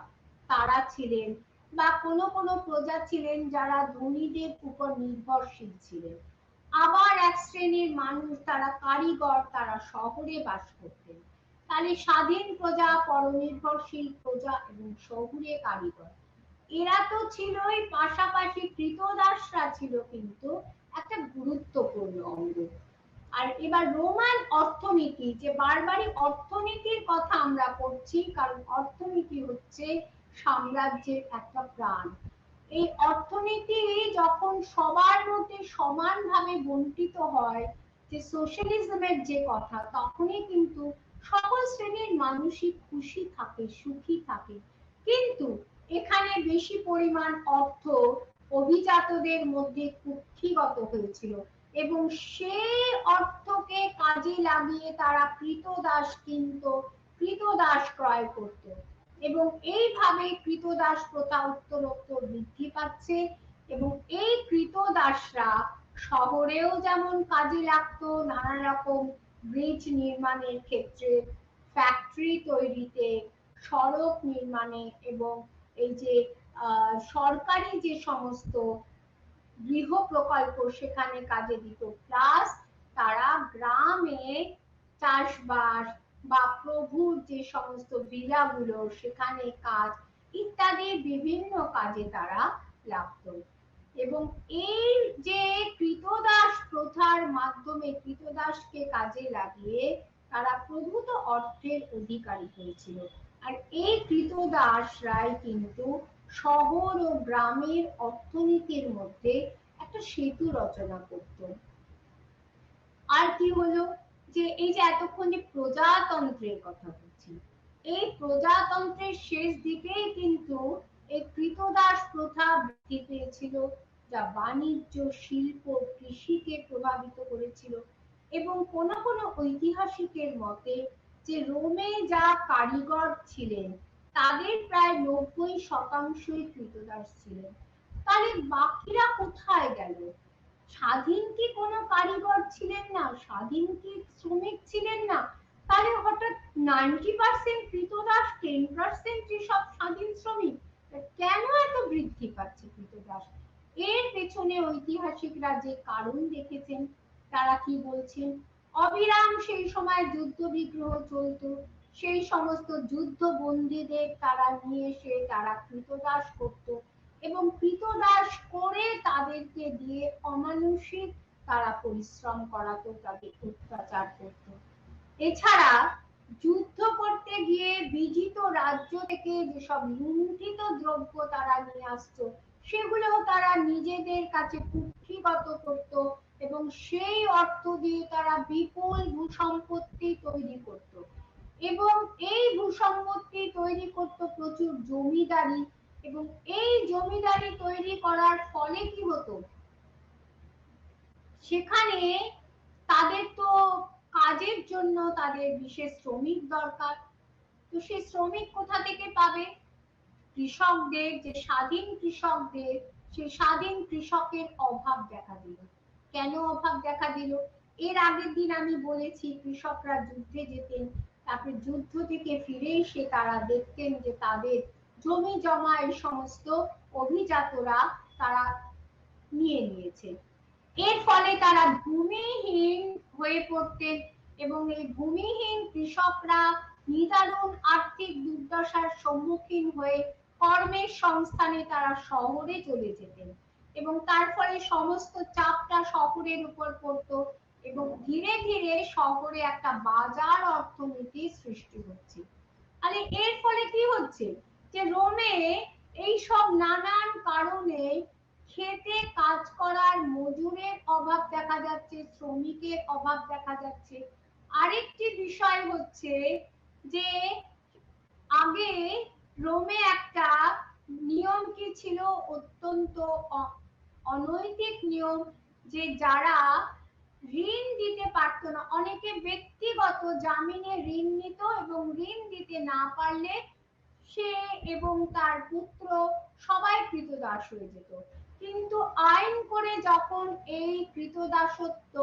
তারা ছিলেন, বা কোনো কোনো প্রজা ছিলেন যারা ধনীদের উপর নির্ভরশীল ছিলেন। আবার এক শ্রেণীর মানুষ তারা কারিগর, তারা শহরে বাস করতেন। তাহলে স্বাধীন প্রজা, পরনির্ভরশীল প্রজা এবং শহুরে কারিগর, এরা তো ছিলই, পাশাপাশি কৃতদাসরা ছিল কিন্তু একটা গুরুত্বপূর্ণ অঙ্গ। আর এবার রোমান অর্থনীতি, যে বারবারই অর্থনীতির কথা আমরা পড়ছি, কারণ অর্থনীতি হচ্ছে সাম্রাজ্যের একটা প্রাণ। এই অর্থনীতি যখন সবার মধ্যে সমানভাবে বন্টিত হয়, যে সোশ্যালিজমের যে কথা, তখনই কিন্তু সকল শ্রেণীর মানুষই খুশি থাকে, সুখী থাকে। কিন্তু এখানে বেশি পরিমাণ অর্থ অভিজাতদের মধ্যে কুক্ষিগত হয়েছিল, এবং সেই অর্থকে কাজে লাগিয়ে তারা কৃতদাস কিনত, কৃতদাস ক্রয় করত, এবং এইভাবে কৃতদাস প্রথা উত্তরোত্তর বৃদ্ধি পাচ্ছে। এবং এই কৃতদাসরা শহরেও যেমন কাজে লাগতো, নানা রকম ব্রিজ নির্মাণের ক্ষেত্রে, ফ্যাক্টরি তৈরিতে, সড়ক নির্মাণে, এবং এই যে সরকারি যে সমস্ত গৃহ প্রকল্প সেখানে কাজে দিত। প্লাস তারা গ্রামে চাষবাস বা প্রভুর যে সমস্ত বিলাগুলো সেখানে কাজ ইত্যাদি বিভিন্ন কাজে তারা লাগত। এবং এই যে কৃতদাস প্রথার মাধ্যমে কৃতদাসকে কাজে লাগিয়ে তারা প্রভূত অর্থের অধিকারী হয়েছিল। আর এই কৃতদাসরাই কিন্তু শহর ও গ্রামের অর্থনীতির মধ্যে একটা সেতু রচনা করত। আর কি হলো, যে এই যে এতক্ষণ যে প্রজাতন্ত্রের কথা বলছি, এই প্রজাতন্ত্রের শেষ দিকেই কিন্তু এই কৃতদাস প্রথা বৃদ্ধি পেয়েছিল, যা বাণিজ্য, শিল্প, কৃষিকে প্রভাবিত করেছিল। এবং কোনো কোনো ঐতিহাসিকের মতে যে রোমে যা কারিগর ছিলেন তাদের প্রায় 90% কৃতদাস ছিলেন। তাহলে বাকিরা কোথায় গেল? স্বাধীন কি কোনো কারিগর ছিলেন না? স্বাধীন কি শ্রমিক ছিলেন না? তাহলে হঠাৎ 90% কৃতদাস, 10% সব স্বাধীন শ্রমিক, কেন এত বৃদ্ধি পাচ্ছে কৃতদাস? এর পেছনে ঐতিহাসিকরা যে কারণ দেখেছেন, তারা কি বলছেন, অবিরাম সেই সময় যুদ্ধ বিগ্রহ চলতো, সেই সমস্ত যুদ্ধ বন্দীদের তারা নিয়ে এসে তারা কৃতদাস করত, এবং কৃতদাস করে তাদেরকে দিয়ে অমানুষিক তারা পরিশ্রম করাতো, তাদের অত্যাচার করত। এছাড়া যুদ্ধ করতে গিয়ে বিজিত রাজ্য থেকে যেসব লুণ্ঠিত দ্রব্য তারা নিয়ে আসতো, সেগুলো তারা নিজেদের কাছে কুক্ষিগত করত, এবং সেই অর্থ দিয়ে তারা বিপুল ভূসম্পত্তি তৈরি করত। এবং এই ভূসম্পত্তি তৈরি করত প্রচুর জমিদারি, এবং এই জমিদারি তৈরি করার ফলে কি হতো, সেখানে তাদের তো কাজের জন্য তাদের বিশেষ শ্রমিক দরকার। তো সেই শ্রমিক কোথা থেকে পাবে? কৃষকদের, যে স্বাধীন কৃষকদের, সেই স্বাধীন কৃষকের অভাব দেখা দিল। কেন অভাব দেখা দিল? এর আগের দিন আমি বলেছি কৃষকরা যুদ্ধে যেতেন, তারপরে যুদ্ধ থেকে ফিরে এসে তারা দেখতেন যে তাদের জমি জমা এই সমস্ত অভিজাতরা তারা নিয়ে নিয়েছে। এর ফলে তারা ভূমিহীন হয়ে পড়তেন, এবং এই ভূমিহীন কৃষকরা নিদারুণ আর্থিক দুর্দশার সম্মুখীন হয়ে কর্মের সংস্থানে তারা শহরে চলে যেতেন, এবং তার ফলে সমস্ত চাপটা শহরের উপর পড়তো, এবং ধীরে ধীরে শহরে একটা বাজার অর্থনীতির সৃষ্টি হচ্ছে। তাহলে এর ফলে কি হচ্ছে, যে রোমে এই সব নানান কারণে খেতে কাজ করার মজুরের অভাব দেখা যাচ্ছে, শ্রমিকের অভাব দেখা যাচ্ছে। আরেকটি বিষয় হচ্ছে যে আগে রোমে একটা নিয়ম কি ছিল, অত্যন্ত অনৈতিক নিয়ম, যে যারা ঋণ দিতে পারতো না, অনেকে ব্যক্তিগত জামিনে ঋণ নিত, এবং ঋণ দিতে না পারলে সে এবং তার পুত্র সবাই কৃতদাস হয়ে যেত। কিন্তু আইন করে যখন এই কৃতদাসত্ব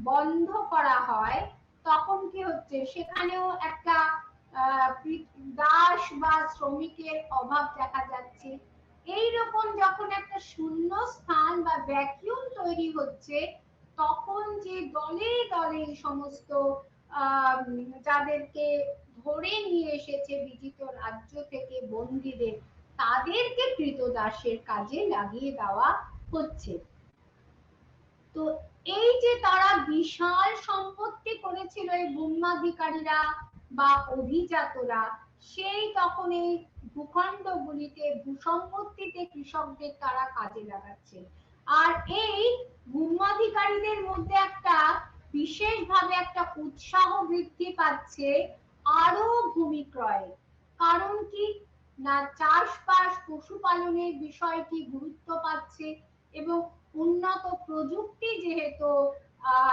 বন্ধ করা হয় তখন কি হচ্ছে, সেখানেও একটা দাস বা শ্রমিকের অভাব দেখা যাচ্ছে। এইরকম যখন একটা শূন্য স্থান বা ভ্যাকিউম তৈরি হচ্ছে, তখন যে দলে দলে সমস্ত যাদেরকে ধরে নিয়ে এসেছে বিজিত রাজ্য থেকে বন্দীদের, তাদেরকে কৃতদাসের কাজে লাগিয়ে দেওয়া হচ্ছে। তো এই যে তারা বিশাল সম্পত্তি করেছিল এই ভূম্যাধিকারীরা বা অভিজাতরা, সেই তখন এই ভূখণ্ডগুলিতে ভূসম্পত্তিতে কৃষকদের তারা কাজে লাগাচ্ছে। আর এই ভূম্যাধিকারীদের মধ্যে একটা বিশেষভাবে একটা উৎসাহ বৃদ্ধি পাচ্ছে আরো ভূমি ক্রয়ে। কারণ কি না, চাষবাস পশুপালনের বিষয়টি গুরুত্ব পাচ্ছে এবং উন্নত প্রযুক্তি যেহেতু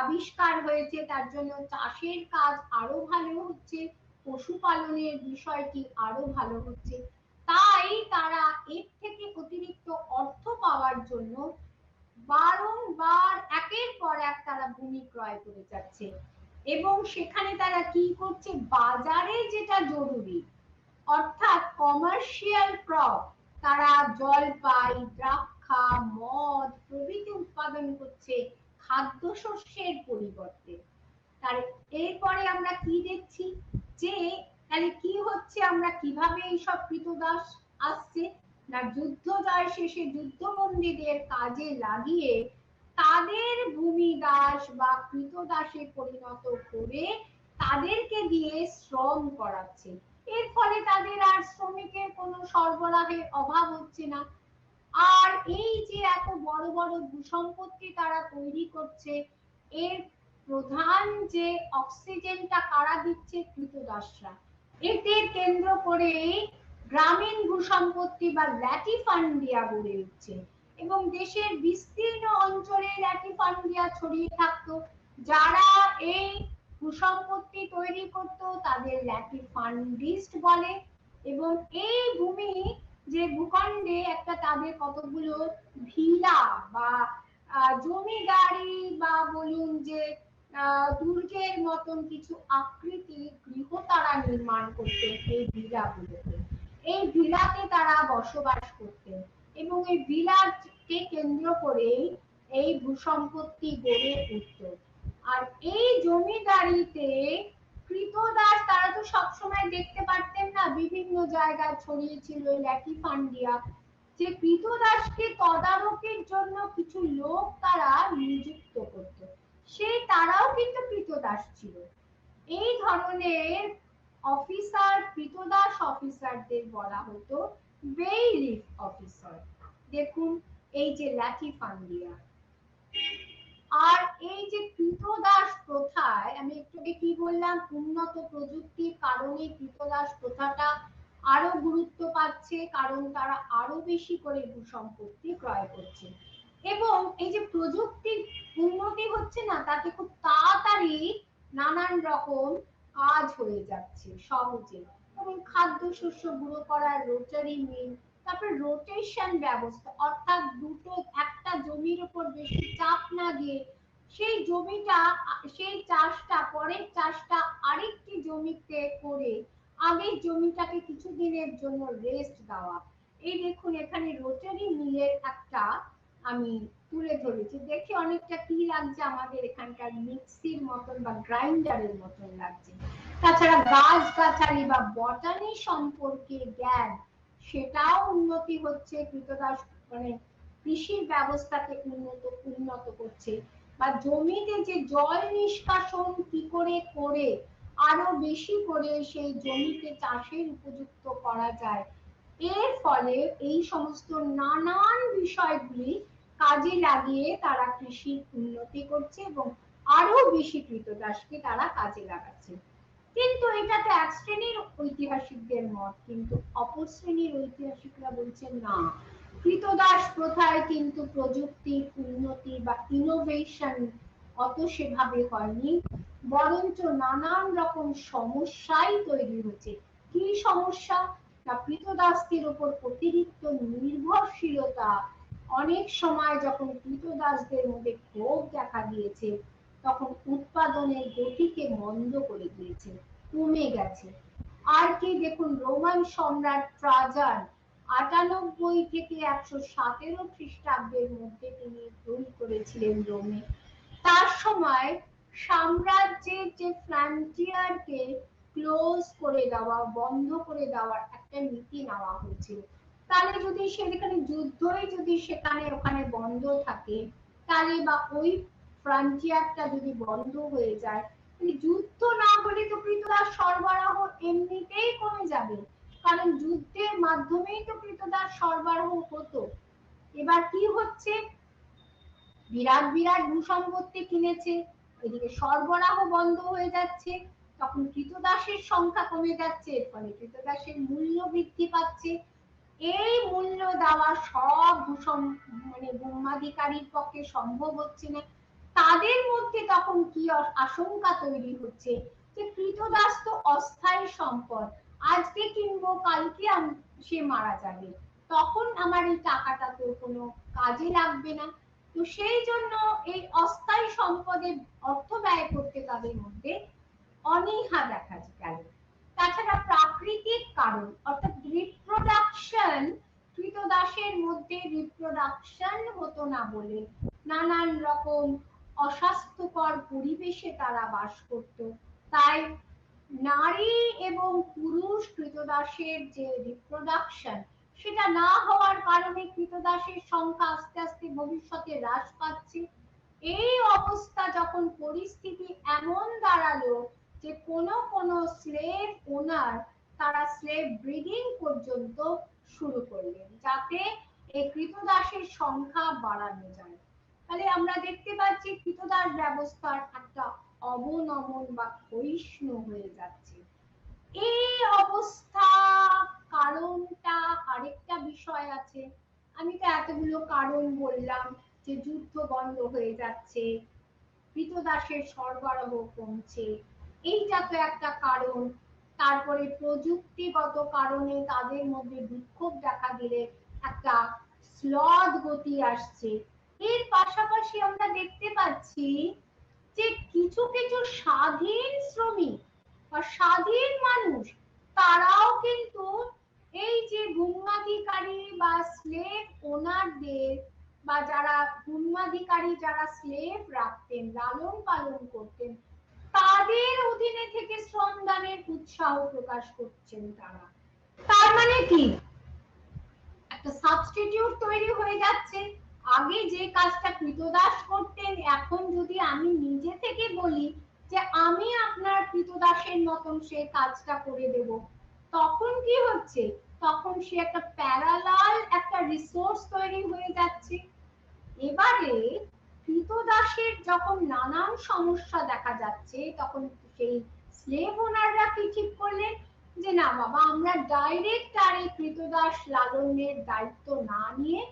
আবিষ্কার হয়েছে, তার জন্য চাষের কাজ আরো ভালো হচ্ছে, পশুপালনের বিষয়টি আরো ভালো হচ্ছে। তাই তারা এর থেকে অতিরিক্ত অর্থ পাওয়ার জন্য বারংবার একের পর এক তারা ভূমি ক্রয় করে যাচ্ছে। এবং সেখানে তারা কি করছে, বাজারে যেটা জরুরি অর্থাৎ কমার্শিয়াল ক্রপ, তারা জলপাই, দ্রাক্ষা, মদ প্রভৃতি উৎপাদন করছে খাদ্যশস্যের পরিবর্তে। তার এরপরে আমরা কি দেখছি যে তাহলে কি হচ্ছে, আমরা কিভাবে এইসব কৃতদাস আসছে না, যুদ্ধ জয় শেষে যুদ্ধবন্দীদের কাজে লাগিয়ে তাদের ভূমিদাস বা কৃতদাসে পরিণত করে তাদেরকে দিয়ে শ্রম করাচ্ছে। এর ফলে তাদের আর শ্রমিকের কোনো সরবরাহের অভাব হচ্ছে না। আর এই যে এত বড় বড় ভূসম্পত্তি তারা তৈরি করছে, এর প্রধান যে অক্সিজেনটা কারা দিচ্ছে, কৃতদাসরা। এতে কেন্দ্র করে গ্রামীণ ভূসম্পত্তি বা ল্যাটিফান্ডিয়া গড়ে উঠছে এবং দেশের বিস্তীর্ণ অঞ্চলে ল্যাটিফান্ডিয়া ছড়িয়ে থাকতো। যারা এই ভূসম্পত্তি তৈরি করত তাদের ল্যাটিফান্ডিস্ট বলে। এবং এই ভূমি যে ভূখণ্ডে একটা তাদের কতগুলো ভিলা বা জমিদারি বা বলুন যে দুর্গের মতন কিছু আকৃতি গৃহ তারা নির্মাণ করতেন এই ভিলাগুলোতে। এই ভিলাতে তারা বসবাস করতেন এবং এই ভিলাকে কেন্দ্র করে এই ভূসম্পত্তি গড়ে উঠত। আর এই জমিদারিতে কৃতদাস তারা তো সবসময় দেখতে পারতেন না, বিভিন্ন জায়গায় ছড়িয়ে ছিল ল্যাটিফান্ডিয়া, যে কৃতদাসকে তদারকির জন্য কিছু লোক তারা নিযুক্ত করত, সেই তারাও কিন্তু কৃতদাস ছিল। এই ধরনের অফিসার, কৃতদাস অফিসারদের বলা হতো বেইলিফ অফিসার। দেখুন এই যে ল্যাটিফান্ডিয়া। আর এই যে কৃতদাস প্রথায় আমি একটু কি বললাম, উন্নত প্রযুক্তির কারণে কৃতদাস প্রথাটা আরো গুরুত্ব পাচ্ছে, কারণ তারা আরো বেশি করে ভূসম্পত্তি ক্রয় করছে। এবং এই যে প্রযুক্তির উন্নতি হচ্ছে না, তাতে খুব তাড়াতাড়ি নানান রকম কাজ হয়ে যাচ্ছে সহজে। এবং খাদ্যশস্য গুঁড়ো করার রোটারি মিল, তারপর রোটেশন ব্যবস্থা, অর্থাৎ দুটো একটা জমির উপর বেশি চাপ না দিয়ে সেই জমিটা, সেই চাষটা, পরের চাষটা আরেকটি জমিতে করে আগের জমিটাকে কিছুদিনের জন্য রেস্ট দেওয়া। এই দেখুন এখানে রোটারি মিলের একটা আমি তুলে ধরেছি, দেখে অনেকটা কি লাগছে, আমাদের এখানকার মিক্সির মতন বা গ্রাইন্ডারের মতন লাগছে। তাছাড়া গাছগাছালি বা বটানি সম্পর্কে জ্ঞান, সেটাও উন্নতি হচ্ছে, কৃতদাস মানে কৃষির ব্যবস্থাকে উন্নত করছে। বা জমিতে যে জল নিষ্কাশন কি করে করে আরো বেশি করে সেই জমিতে চাষের উপযুক্ত করা যায়, এর ফলে এই সমস্ত নানান বিষয়গুলি কাজে লাগিয়ে তারা কৃষির উন্নতি করছে এবং আরো বেশি কৃতদাসকে তারা কাজে লাগাচ্ছে। কিন্তু এটা তো এক শ্রেণীর ঐতিহাসিকদের মত, কিন্তু অপর শ্রেণীর ঐতিহাসিকরা বলছেন না, কৃতদাস প্রথায় কিন্তু প্রযুক্তির উন্নতি বা ইনোভেশন অত সেভাবে হয়নি, বরঞ্চ নানান রকম সমস্যাই তৈরি হচ্ছে। কি সমস্যা না, কৃতদাসদের উপর অতিরিক্ত নির্ভরশীলতা, অনেক সময় যখন কৃতদাসদের মধ্যে ক্ষোভ দেখা দিয়েছে, তখন উৎপাদনের গতিকে মন্দ করে দিয়েছে, কমে গেছে। আর কি দেখুন, রোমান সম্রাট ট্রাজান ৯৮ থেকে ১১৭ খ্রিস্টাব্দের মধ্যে তিনি রুল করেছিলেন রোমে। তার সময় সাম্রাজ্যের যে ফ্রন্টিয়ারকে ক্লোজ করে দেওয়া, বন্ধ করে দেওয়ার একটা নীতি নেওয়া হয়েছিল। তাহলে যদি সেখানে যুদ্ধই যদি সেখানে ওখানে বন্ধ থাকে, তাহলে বা ওই ফ্রন্টিয়ারটা যদি বন্ধ হয়ে যায়, যুদ্ধ না হলে তো কৃতদাস সরবরাহ এমনিতেই কমে যাবে, কারণ যুদ্ধের মাধ্যমেই তো কৃতদাস সরবরাহ হতো। এবার কি হচ্ছে, বিরাট বিরাট ভূসম্পত্তি কিনেছে, এদিকে সরবরাহ বন্ধ হয়ে যাচ্ছে, তখন কৃতদাসের সংখ্যা কমে যাচ্ছে, ফলে কৃতদাসের মূল্য বৃদ্ধি পাচ্ছে। এই মূল্য দেওয়া সব ভূমাধিকারীর পক্ষে সম্ভব হচ্ছে না। তাদের মধ্যে তখন কি আশঙ্কা তৈরি হচ্ছে যে কৃতদাস তো অস্থায়ী সম্পদ, আজকে কিনবো কালকে সে মারা যাবে, তখন আমার এই টাকাটা তো কোনো কাজে লাগবে না। তো সেই জন্য এই অস্থায়ী সম্পদে অর্থ ব্যয় করতে তাদের মধ্যে অনীহা দেখা গেল। তাছাড়া প্রাকৃতিক কারণ অর্থাৎ রিপ্রোডাকশন, কৃতদাসের মধ্যে রিপ্রোডাকশন হতো না বলে নানান রকম অস্বাস্থ্যকর পরিবেশে তারা বাস করত। তাই নারী এবং পুরুষ কৃতদাসের যে রিপ্রোডাকশন, সেটা না হওয়ার কারণে কৃতদাসের সংখ্যা আস্তে আস্তে ভবিষ্যতে হ্রাস পাচ্ছে। এই অবস্থা যখন পরিস্থিতি এমন দাঁড়ালো যে কোনো স্লেভ ওনার তারা স্লেভ ব্রিডিং পর্যন্ত শুরু করলেন, যাতে এই কৃতদাসের সংখ্যা বাড়ানো যায়। তাহলে আমরা দেখতে পাচ্ছি কৃতদাস ব্যবস্থার একটা অবনমন বা ক্ষয়িষ্ণু হয়ে যাচ্ছে। এই অবস্থা কারণটা আরেকটা বিষয় আছে। আমি তো এতগুলো কারণ বললাম, যে যুদ্ধ বন্ধ হয়ে যাচ্ছে, কৃতদাসের সরবরাহ কমছে, এইটা তো একটা কারণ। তারপরে প্রযুক্তিগত কারণে তাদের মধ্যে বিক্ষোভ দেখা দিলে একটা স্লথ গতি আসছে। এর পাশাপাশি আমরা দেখতে পাচ্ছি যে কিছু কিছু স্বাধীন শ্রমিক বা স্বাধীন মানুষ, তারাও কিন্তু এই যে ভূমাধিকারী বা স্লেভ ওনারদের বা যারা ভূমাধিকারী যারা স্লেভ রাখতেন, লালন পালন করতেন, তাদের অধীনে থেকে শ্রমদানের উৎসাহ প্রকাশ করছেন তারা। তার মানে কি, একটা সাবস্টিটিউট তৈরি হয়ে যাচ্ছে। আগে যে কাজটা কৃতদাস করতেন, এখন যদি আমি নিজে থেকে বলি যে আমি আপনার কৃতদাসের মতন সে কাজটা করে দেব, তখন কি হচ্ছে, তখন সে একটা প্যারালাল একটা রিসোর্স তৈরি হয়ে যাচ্ছে। এবারে কৃতদাসের যখন নানান সমস্যা দেখা যাচ্ছে, তখন সেই স্লেভ ওনাররা কি ঠিক করলেন যে না বাবা, আমরা ডাইরেক্ট আর এই কৃতদাস লালনের দায়িত্ব না নিয়ে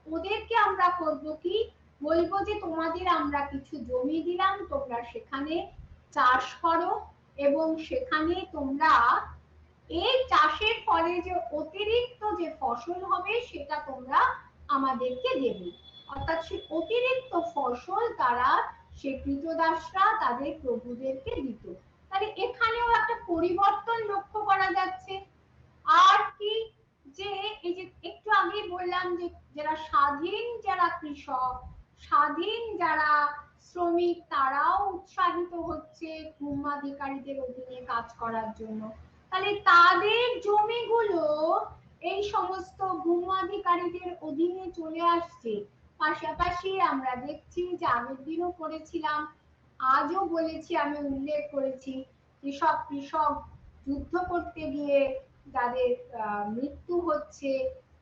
ওদেরকে আমরা করব কি, বলবো যে তোমাদের আমরা কিছু জমি দিলাম, তোমরা সেখানে চাষ করো এবং সেখানে তোমরা এই চাষের ফলে যে অতিরিক্ত যে ফসল হবে সেটা তোমরা আমাদেরকে দেবে। অর্থাৎ সে অতিরিক্ত ফসল তারা সে কৃতদাসরা তাদের প্রভুদেরকে দিত। তাহলে এখানেও একটা পরিবর্তন লক্ষ্য করা যাচ্ছে। আর কি, যে এই যে একটু আগে বললাম যে যারা স্বাধীন, যারা কৃষক, স্বাধীন যারা শ্রমিক, তারাও উৎসাহিত হচ্ছে ভূমাধিকারীদের অধীনে কাজ করার জন্য। তাহলে তাদের জমিগুলো এই সমস্ত ভূমাধিকারীদের অধীনে চলে আসছে। পাশাপাশি আমরা দেখছি যে আগের দিনও করেছিলাম, আজও বলেছি, আমি উল্লেখ করেছি, যেসব কৃষক যুদ্ধ করতে গিয়ে যাদের মৃত্যু হচ্ছে,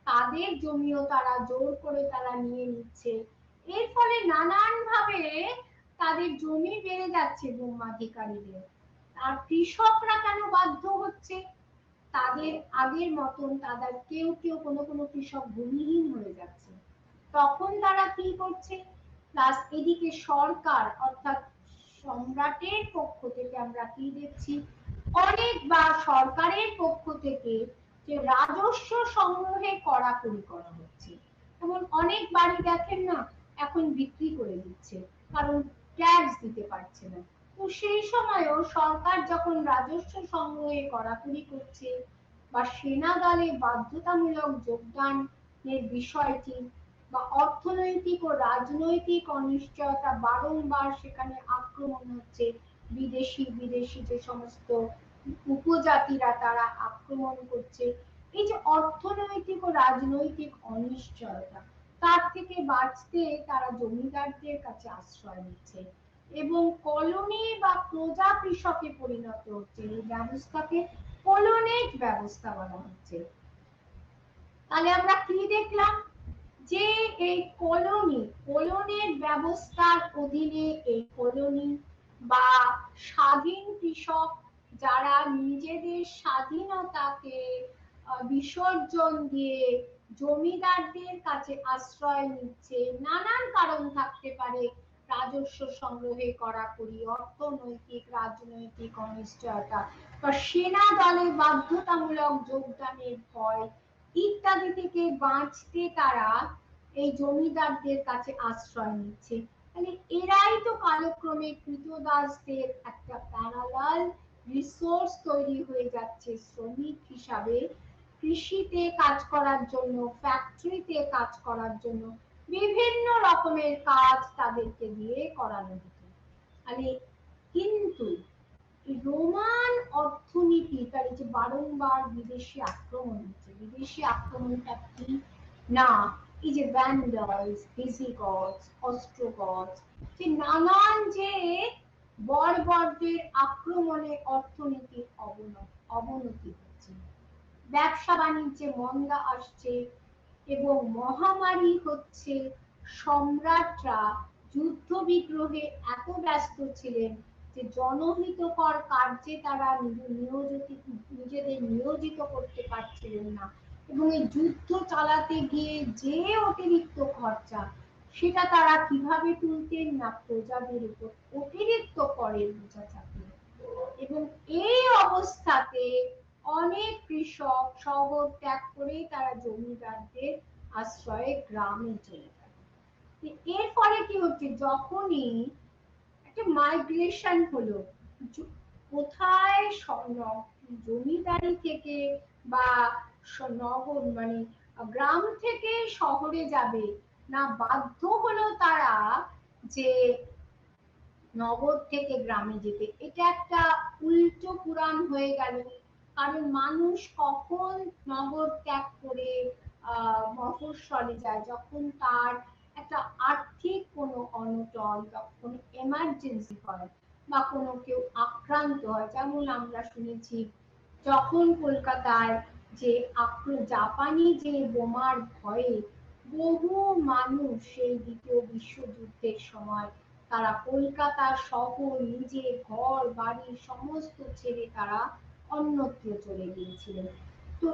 তাদের জমিও তারা জোর করে তারা নিয়ে নিচ্ছে। এর ফলে নানান ভাবে তাদের জমি বেড়ে যাচ্ছে ভূমাধিকারীদের। আর কৃষকরা কেন বাধ্য হচ্ছে, তাদের আগের মতন তাদের কেউ কেউ কোনো কৃষক ভূমিহীন হয়ে যাচ্ছে, তখন তারা কি করছে, প্লাস এদিকে সরকার অর্থাৎ সম্রাটের পক্ষ থেকে আমরা কি দেখছি, অনেকবার সরকারের পক্ষ থেকে যে রাজস্ব সংগ্রহে কড়াকড়ি করা হচ্ছে। এবং অনেক বাড়ি দেখেন না এখন বিক্রি করে দিচ্ছে, কারণ ট্যাক্স দিতে পারছে না। তো সেই সময়ও সরকার যখন রাজস্ব সংগ্রহে কড়াকড়ি করছে বা সেনা দলে বাধ্যতামূলক যোগদানের বিষয়টি বা অর্থনৈতিক ও রাজনৈতিক অনিশ্চয়তা, বারংবার সেখানে আক্রমণ হচ্ছে, বিদেশি বিদেশি যে সমস্ত উপজাতিরা তারা আক্রমণ করছে, এই যে অর্থনৈতিক ও রাজনৈতিক অনিশ্চয়তা, তার থেকে বাঁচতে তারা জমিদারদের কাছে আশ্রয় নিচ্ছে এবং কলোনি বা প্রজা কৃষকে পরিণত হচ্ছে। এই ব্যবস্থাকে কলোনেট ব্যবস্থা বলা হচ্ছে। তাহলে আমরা কি দেখলাম যে এই কলোনের ব্যবস্থার অধীনে এই কলোনি বা স্বাধীন কৃষক যারা নিজেদের স্বাধীনতাকে বিসর্জন দিয়ে জমিদারদের কাছে আশ্রয় নিচ্ছে। নানান কারণ থাকতে পারে, রাজস্ব সংগ্রহে কড়াকড়ি, অর্থনৈতিক রাজনৈতিক অনিশ্চয়তা বা সেনা দলে বাধ্যতামূলক যোগদানের ভয় ইত্যাদি থেকে বাঁচতে তারা এই জমিদারদের কাছে আশ্রয় নিচ্ছে। মানে এরাই তো কালক্রমে কৃতদাসদের একটা প্যারালাল রিসোর্স তৈরি হয়ে যাচ্ছে শ্রমিক হিসাবে, কৃষিতে কাজ করার জন্য, ফ্যাক্টরিতে কাজ করার জন্য, বিভিন্ন রকমের কাজ তাদেরকে দিয়ে করানো হতো। মানে কিন্তু রোমান অর্থনীতি, তার যে বারংবার বিদেশি আক্রমণ হচ্ছে, বিদেশি আক্রমণটা কি না, এই যে ভ্যান্ডালস, ভিজিগথস, অস্ট্রোগথস, যে নানান যে বর্বরদের আক্রমণে অর্থনীতির অবনতি হচ্ছে, ব্যবসা বাণিজ্যে মন্দা আসছে এবং মহামারী হচ্ছে। সম্রাটরা যুদ্ধ বিগ্রহে এত ব্যস্ত ছিলেন যে জনহিতকর কার্যে তারা নিজেদের নিয়োজিত করতে পারছিলেন না এবং এই যুদ্ধ চালাতে গিয়ে যে অতিরিক্ত খরচা, সেটা তারা কিভাবে তুলতেন না প্রজাদের উপর অতিরিক্ত করের বোঝা চাপিয়ে। এবং এই অবস্থাতে অনেক কৃষক শহর ত্যাগ করে তারা জমিদারদের আশ্রয়ে গ্রামে চলে যায়। এর ফলে কি হচ্ছে, যখনই একটা মাইগ্রেশন হলো, কোথায় জমিদারি থেকে বা নগর মানে গ্রাম থেকে শহরে যাবে না, বাধ্য হলো তারা যে নগর থেকে গ্রামে যেতে। এটা একটা উল্টো পুরাণ হয়ে গেল, কারণ মানুষ কখন নগর ত্যাগ করে মফস্বলে যায়, যখন তার একটা আর্থিক কোনো অনটন, যখন এমার্জেন্সি হয় বা কোনো কেউ আক্রান্ত হয়। যেমন আমরা শুনেছি যখন কলকাতায় যে জাপানি যে বোমার ভয়ে বহু মানুষ সেই দ্বিতীয় বিশ্বযুদ্ধের সময় তারা কলকাতা শহর, নিজের ঘর বাড়ি সমস্ত ছেড়ে তারা অন্যত্র চলে গিয়েছিলেন। তো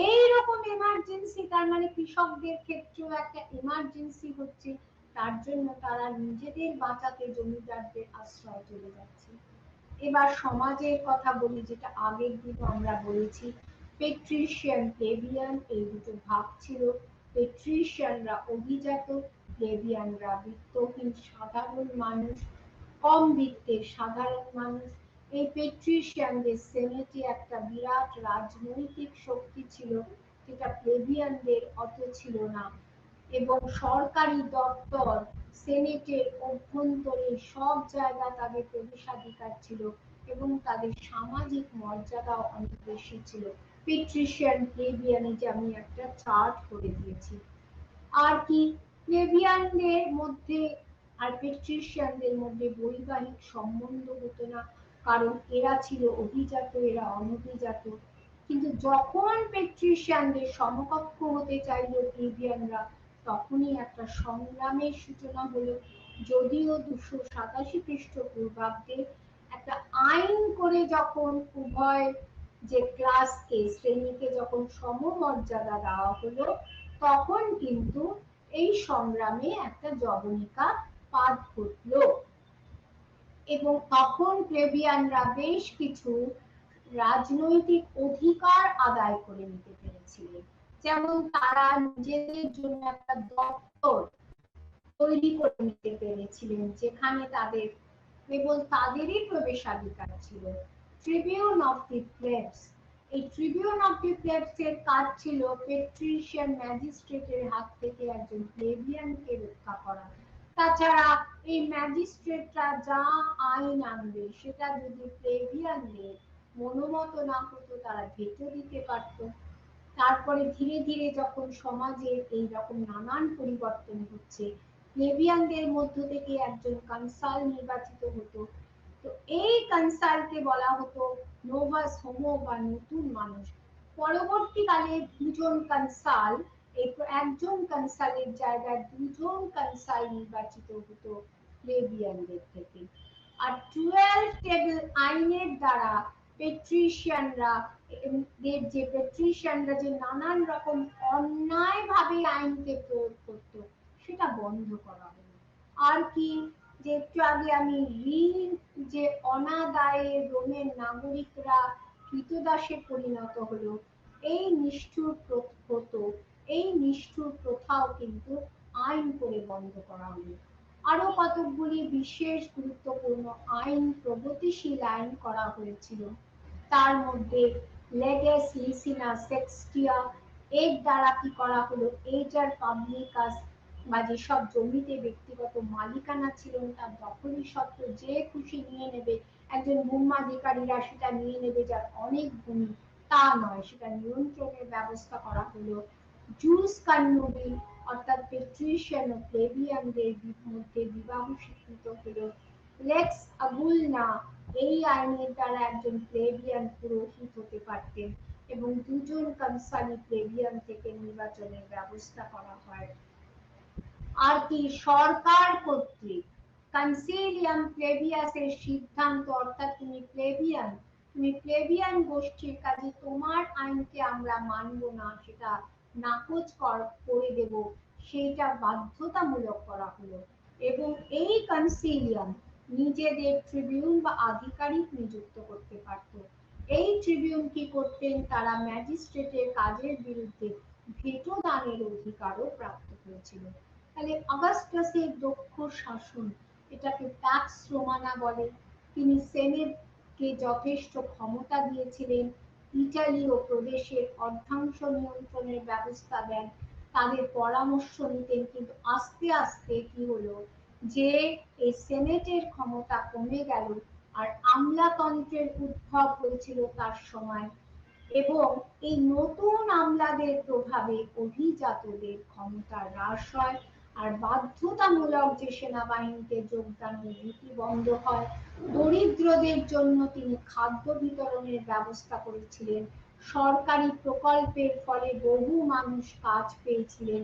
এইরকম এমার্জেন্সি, তার মানে কৃষকদের ক্ষেত্রেও একটা এমার্জেন্সি হচ্ছে, তার জন্য তারা নিজেদের বাঁচাতে জমিদারদের আশ্রয় চলে যাচ্ছে। এবার সমাজের কথা বলি, যেটা আগের দিন আমরা বলেছি, পেট্রিশিয়ান, প্লেবিয়ান, এই দুটো ভাগ ছিল। পেট্রিশিয়ানরা অভিজাত, প্লেবিয়ানরা বিত্তহীন সাধারণ মানুষ, কম বিত্তের সাধারণ মানুষ। এই পেট্রিশিয়ানদের সেনেটে একটা বিরাট রাজনৈতিক শক্তি ছিল, যেটা প্লেবিয়ানদের অত ছিল না, এবং সরকারি দপ্তর, সেনেটের অভ্যন্তরে সব জায়গা তাদের প্রবেশাধিকার ছিল এবং তাদের সামাজিক মর্যাদাও অনেক বেশি ছিল। পেট্রিশিয়ান প্লেবিয়ানে যে আমি একটা চার্ট করে দিয়েছি। আর কি, প্লেবিয়ানদের মধ্যে আর পেট্রিশিয়ানদের মধ্যে বৈবাহিক সম্বন্ধ হতো না, কারণ এরা ছিল অভিজাত, এরা অনভিজাত। কিন্তু যখন পেট্রিশিয়ানদের সমকক্ষ হতে চাইল প্লেবিয়ানরা, তখনই একটা সংগ্রামের সূচনা হলো। যদিও 287 খ্রিস্টপূর্বাব্দে একটা আইন করে যখন উভয় যে ক্লাসকে, শ্রেণীকে যখন সমমর্যাদা দেওয়া হলো, তখন কিন্তু এই সংগ্রামে একটা জবনিকা পাত ঘটল এবং তখন প্লেবিয়ানরা বেশ কিছু রাজনৈতিক অধিকার আদায় করে নিতে পেরেছিলেন। যেমন তারা নিজেদের জন্য একটা দপ্তর তৈরি করে নিতে পেরেছিলেন, যেখানে তাদের কেবল তাদেরই প্রবেশাধিকার ছিল। ট্রিবিউন অফ দি প্লেবস, এই ট্রিবিউন অফ দি প্লেবস এর কাজ ছিল পেট্রিশিয়ান ম্যাজিস্ট্রেটের হাত থেকে একজন প্লেবিয়ানকে রক্ষা করা। তাছাড়া এই ম্যাজিস্ট্রেটরা যা আইন আনবে সেটা যদি প্লেবিয়ানদের মনোমত না হতো তারা ভেটো দিতে পারত। তারপরে ধীরে ধীরে যখন সমাজের এই রকম নানান পরিবর্তন হচ্ছে, প্লেবিয়ানদের মধ্য থেকে একজন কনসাল নির্বাচিত হতো। তো এই কনসালকে বলা হতো নোভাস হোমো বা নতুন মানুষ। পরবর্তীকালে দুজন কনসাল, এই একজন কনসালের জায়গায় দুজন কনসাল নির্বাচিত হতো প্লেবিয়ানদের থেকে। আর 12 টেবিল আইনের দ্বারা পেট্রিশিয়ানরা যে নানান রকম অন্যায়ভাবে আইনকে প্রয়োগ করত সেটা বন্ধ করা হলো। আর কি, যে একটু আগে আমি ঋণ যে অনাদায়ে রোমের নাগরিকরা কৃতদাসে পরিণত হলো, এই নিষ্ঠুর এই নিষ্ঠুর প্রথাও কিন্তু আইন করে বন্ধ করা হলো। আরো কতকগুলি বিশেষ গুরুত্বপূর্ণ আইন, প্রগতিশীল আইন করা হয়েছিল। তার মধ্যে লেগেস লিসিনা সেক্সটিয়া, এর দ্বারা কি করা হলো, এইটার পাবলিকাস বা যেসব জমিতে ব্যক্তিগত মালিকানা ছিল তার দখলি সত্ত্ব যে খুশি নিয়ে নেবে, একজন ভূমাধিকারীরা সেটা নিয়ে নেবে যার অনেক ভূমি, তা নয়, সেটা নিয়ন্ত্রণের ব্যবস্থা করা হলো। জুস কন্নুবি, অর্থাৎ পেট্রিশিয়ান ও প্লেবিয়ানদের মধ্যে বিবাহ স্বীকৃত হলো। লেক্স আগুলনা, এই আইনের দ্বারা একজন প্লেবিয়ান পুরোহিত হতে পারতেন এবং দুজন কনসালি প্লেবিয়ান থেকে নির্বাচনের ব্যবস্থা করা হয়। আর কি, সরকার কর্তৃক কনসিলিয়াম প্লেবিয়াসের সিদ্ধান্ত, অর্থাৎ তুমি প্লেবিয়ান গোষ্ঠীর কাজে তোমার আইনকে আমরা মানব না, সেটা নাকচ করে দেব, সেইটা বাধ্যতামূলক করা হলো। এবং এই কনসিলিয়াম নিজেদের ট্রিবিউন বা আধিকারিক নিযুক্ত করতে পারত। এই ট্রিবিউন কি করতেন, তারা ম্যাজিস্ট্রেটের কাজের বিরুদ্ধে ভেটো দানের অধিকারও প্রাপ্ত হয়েছিল। তাহলে অগাস্টাসের দক্ষ শাসন, এটাকে প্যাক্স রোমানা বলে। তিনি সেনেটকে যথেষ্ট ক্ষমতা দিয়েছিলেন, ইটালি ও প্রদেশের অর্ধাংশ নিয়ন্ত্রণের ব্যবস্থা দেন, তাদের পরামর্শ নিতেন। কিন্তু আস্তে আস্তে কি হলো, যে এই সেনেটের ক্ষমতা কমে গেল আর আমলাতন্ত্রের উদ্ভব হয়েছিল তার সময়, এবং এই নতুন আমলাদের প্রভাবে অভিজাতদের ক্ষমতা হ্রাস হয় আর বাধ্যতামূলক যে সেনাবাহিনীতে যোগদানের নীতি বন্ধ হয়। দরিদ্রদের জন্য তিনি খাদ্য বিতরণের ব্যবস্থা করেছিলেন। সরকারি প্রকল্পের ফলে বহু মানুষ কাজ পেয়েছিলেন।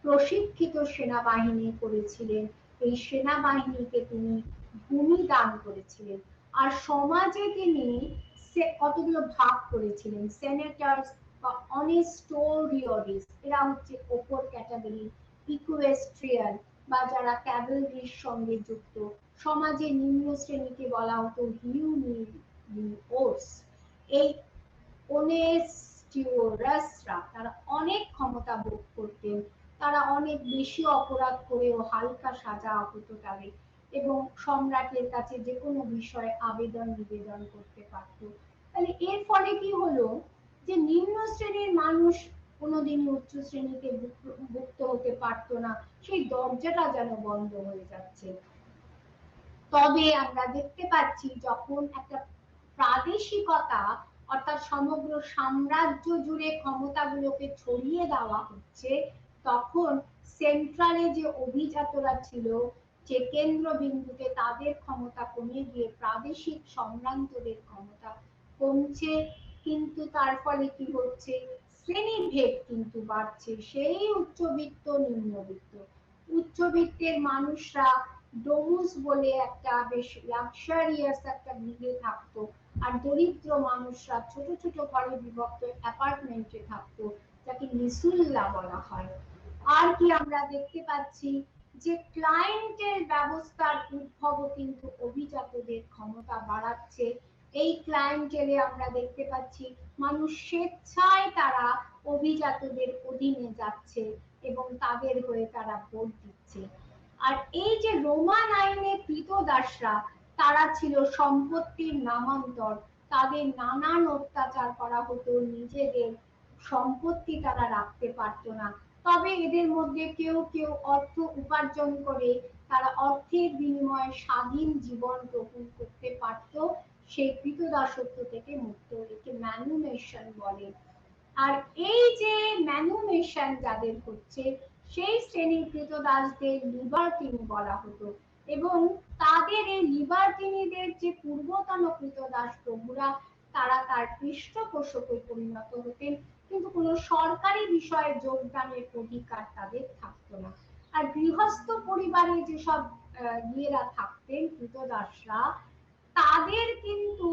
প্রশিক্ষিত সেনাবাহিনী করেছিলেন। এই সেনাবাহিনীকে তিনি ভূমি দান করেছিলেন। আর সমাজে তিনি কতগুলো ভাগ করেছিলেন। সেনেটার্স বা অনেস্টোরিয়রিস, এরা হচ্ছে ওপর ক্যাটাগরি। ইকুয়েস্ট্রিয়ান বা যারা ক্যাভেলরির সঙ্গে যুক্ত। সমাজে নিম্ন শ্রেণীকে বলা হতো হিউনিওর্স। এই অনেস্টিওরাসরা তারা অনেক ক্ষমতা ভোগ করতেন, তারা অনেক বেশি অপরাধ করেও হালকা সাজা হতো তাদের, এবং সম্রাটের কাছে যে কোনো বিষয়ে আবেদন নিবেদন করতে পারত। তাহলে এর ফলে কি হলো, যে নিম্ন শ্রেণীর মানুষ কোনোদিনই উচ্চ শ্রেণীতে ভুক্ত হতে পারতো না, সেই দরজাটা যেন বন্ধ হয়ে যাচ্ছে। তবে আমরা দেখতে পাচ্ছি যখন একটা প্রাদেশিকতা, অর্থাৎ সমগ্র সাম্রাজ্য জুড়ে ক্ষমতাগুলোকে ছড়িয়ে দেওয়া হচ্ছে, তখন সেন্ট্রালে যে অভিজাতরা ছিল, যে কেন্দ্রবিন্দুতে, তাদের ক্ষমতা কমে গিয়ে প্রাদেশিক সম্ভ্রান্তদের ক্ষমতা কমছে। কিন্তু তার ফলে কি হচ্ছে, শ্রেণীভেদ কিন্তু বাড়ছে, সেই উচ্চবিত্ত নিম্নবিত্ত। উচ্চবিত্তের মানুষরা ডোমুস বলে একটা বেশ লাক্সারিয়াস একটা গৃহে থাকতো, আর দরিদ্র মানুষরা ছোট ছোট ঘরে বিভক্ত অ্যাপার্টমেন্টে থাকতো, যাকে নিসুল্লা বলা হয়। আর কি আমরা দেখতে পাচ্ছি, যে ক্লায়েন্টের ব্যবস্থার উদ্ভব কিন্তু অভিজাতদের ক্ষমতা বাড়াচ্ছে। এই ক্লায়েন্টেলে আমরা দেখতে পাচ্ছি মানুষ স্বেচ্ছায় তারা অভিজাতদের অধীনে যাচ্ছে এবং তাদের হয়ে তারা ভোট দিচ্ছে। আর এই যে রোমান আইনে ক্রীতদাসরা, তারা ছিল সম্পত্তির নামান্তর, তাদের নানান অত্যাচার করা হতো, নিজেদের সম্পত্তি তারা রাখতে পারতো না। তবে এদের মধ্যে কেউ কেউ অর্থ উপার্জন করে তারা অর্থের বিনিময়ে স্বাধীন জীবন গ্রহণ করতে পারত, সেই ক্রীতদাসত্ব থেকে মুক্ত, একে ম্যানুমেশন বলে। আর এই যে ম্যানুমেশন যাদের হচ্ছে, সেই শ্রেণীর ক্রীতদাসদের লিবার্টিনি বলা হতো। এবং তাদের এই লিবার্টিনিদের যে পূর্বতন ক্রীতদাস প্রভুরা, তারা তার পৃষ্ঠপোষকে পরিণত হতেন, কিন্তু কোনো সরকারি বিষয়ে যোগদানের অধিকার তাদের থাকতো না। আর গৃহস্থ পরিবারে যেসব ইয়েরা থাকতেন ক্রীতদাসরা, তাদের কিন্তু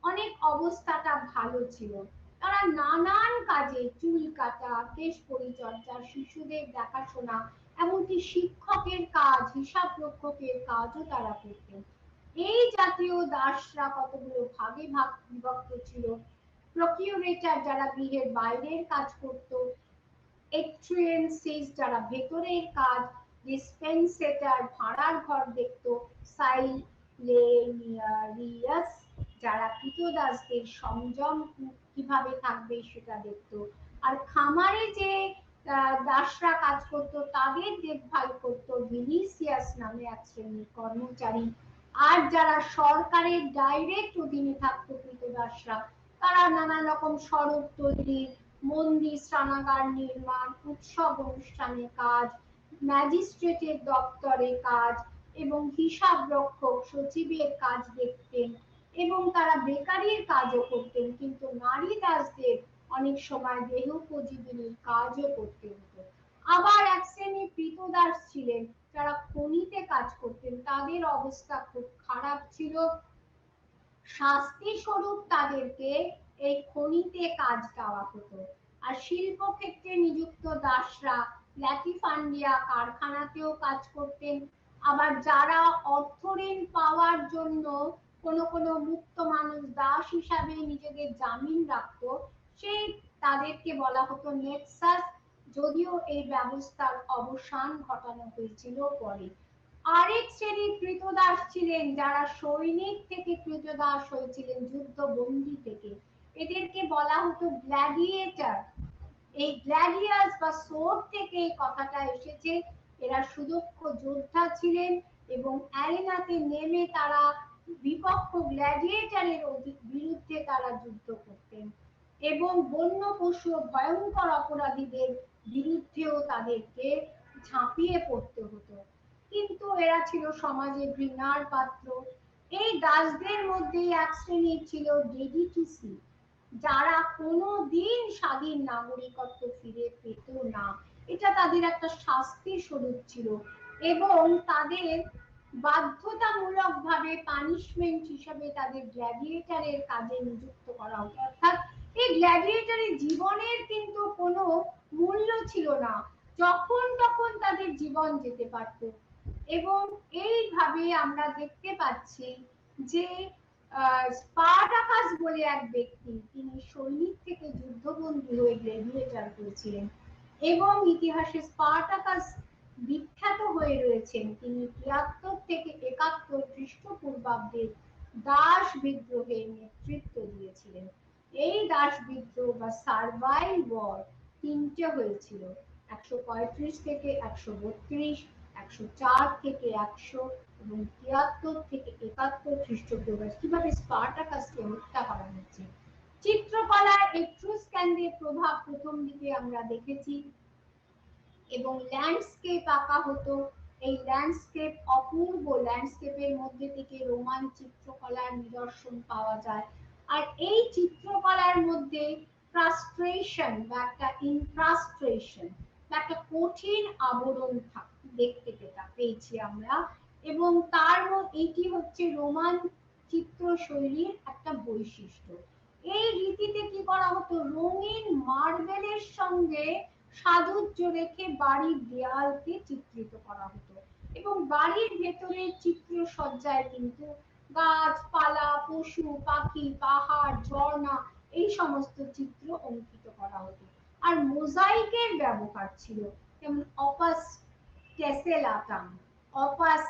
অনেক অবস্থাটা ভালো ছিল। তারা নানান কাজে, চুল কাটা, কেশ পরিচর্যা, শিশুদের দেখাশোনা, এমনকি শিক্ষকের কাজ, হিসাব রক্ষকের কাজও তারা করতেন। এই জাতীয় দাসরা কতগুলো ভাগে বিভক্ত ছিল। প্রকিউরেটর যারা গৃহের বাইরের কাজ করত, এক্সট্রিয়েন্সিস যারা ভেতরের কাজ, ডিসপেন্সেটর ভাড়ার ঘর দেখত, সাইলেনিয়ারিয়াস যারা ক্রীতদাসদের সংযম কিভাবে থাকবে সেটা দেখত। আর খামারে যে দাসরা কাজ করত, তাদের দেখভাল করত ভিনিসিয়াস নামে এক শ্রেণীর কর্মচারী। আর যারা সরকারের ডাইরেক্ট অধীনে থাকতো ক্রীতদাসরা, তারা নানা রকম সড়ক তৈরি, মন্দির স্নানাগার নির্মাণ, উৎসব অনুষ্ঠানে কাজ, ম্যাজিস্ট্রেটের দপ্তরে কাজ এবং হিসাব রক্ষক সচিবের কাজ দেখতেন। এবং তারা বেকারির কাজও করতেন, কিন্তু নারী দাসদের অনেক সময় দেহোপজীবনীর কাজও করতে হতো। আবার এক শ্রেণীর ক্রীতদাস ছিলেন যারা খনিতে কাজ করতেন, তাদের অবস্থা খুব খারাপ ছিল। শাস্তি স্বরূপ তাদেরকে এই খনিতে কাজ দেওয়া হতো। আর শিল্পক্ষেত্রে নিযুক্ত দাসরা ল্যাটিফান্ডিয়া কারখানাতেও কাজ করতেন। আবার যারা অর্থ ঋণ পাওয়ার জন্য কোনো কোনো মুক্ত মানুষ দাস হিসাবে নিজেদের জামিন রাখত, সেই তাদেরকে বলা হতো নেক্সাস, যদিও এই ব্যবস্থার অবসান ঘটানো হয়েছিল পরে। আরেক শ্রেণীর ক্রীতদাস ছিলেন যারা সৈনিক থেকে ক্রীতদাস হয়েছিলেন, যুদ্ধবন্দী থেকে। এদেরকে বলা হতো গ্ল্যাডিয়েটর। এই গ্ল্যাডিয়াস বা সোর্ড থেকে এই কথাটা এসেছে। এরা সুদক্ষ যোদ্ধা ছিলেন এবং অ্যারেনাতে নেমে তারা বিপক্ষ গ্ল্যাডিয়েটরের বিরুদ্ধে তারা যুদ্ধ করতেন এবং বন্য পশু ভয়ঙ্কর অপরাধীদের বিরুদ্ধেও তাদেরকে ঝাঁপিয়ে পড়তে হতো। কিন্তু এরা ছিল সমাজে ঘৃণার পাত্র। এই দাসদের মধ্যে এক শ্রেণীর ছিল ডেডিটিসি, যারা কোনোদিন স্বাধীন নাগরিকত্ব ফিরে পেত না। এটা তাদের একটা শাস্তির স্বরূপ ছিল এবং তাদের বাধ্যতামূলক ভাবে পানিশমেন্ট হিসেবে তাদের গ্ল্যাডিয়েটরের কাজে নিযুক্ত করা হতো। অর্থাৎ এই গ্ল্যাডিয়েটরের জীবনের কিন্তু কোনো মূল্য ছিল না, যখন তখন তাদের জীবন যেতে পারত। এবং এইভাবে আমরা দেখতে পাচ্ছি যে স্পার্টাকাস বলে এক ব্যক্তি, তিনি সৈনিক থেকে যুদ্ধবন্দী হয়ে গ্ল্যাডিয়েটর হয়েছিলেন এবং ইতিহাসে স্পার্টাকাস বিখ্যাত হয়ে রয়েছেন। তিনি ৭৩ থেকে ৭১ খ্রিস্টপূর্বাব্দে দাস বিদ্রোহের নেতৃত্ব দিয়েছিলেন। এই দাস বিদ্রোহ বা সার্ভাইল ওয়ার তিনটে হয়েছিল, ১৩৫ থেকে ১৩২, ১০৪ থেকে ১০০ এবং ৭৩ থেকে ৭১ খ্রিস্টপূর্বাব্দে। কিভাবে স্পার্টাকাসকে হত্যা করা হচ্ছে। চিত্রকলায় এট্রুস্কানদের প্রভাব প্রথম দিকে আমরা দেখেছি এবং ল্যান্ডস্কেপ আঁকা হতো। এই ল্যান্ডস্কেপ অপূর্ব, ল্যান্ডস্কেপের মধ্যে থেকে রোমান চিত্রকলার নিদর্শন পাওয়া যায়। আর এই চিত্রকলার মধ্যে ফ্রাস্ট্রেশন বা একটা ইনফ্রাস্ট্রেশন বা একটা কঠিন আবরণ দেখতে পেয়েছি আমরা। এবং তার এটি হচ্ছে রোমান চিত্রশৈলীর একটা বৈশিষ্ট্য। এই রীতিতে কি করা হতো, রঙিন মার্বেলের সঙ্গে সাজুজ্য রেখে বাড়ির দেয়ালকে চিত্রিত করা হতো এবং বাড়ির ভেতরে চিত্র সজ্জায় কিন্তু গাছপালা, পশু পাখি, পাহাড়, ঝর্ণা, এই সমস্ত চিত্র অঙ্কিত করা হতো। আর মোজাইকের ব্যবহার ছিল, যেমন অপাস টেসেলাটাম, অপাস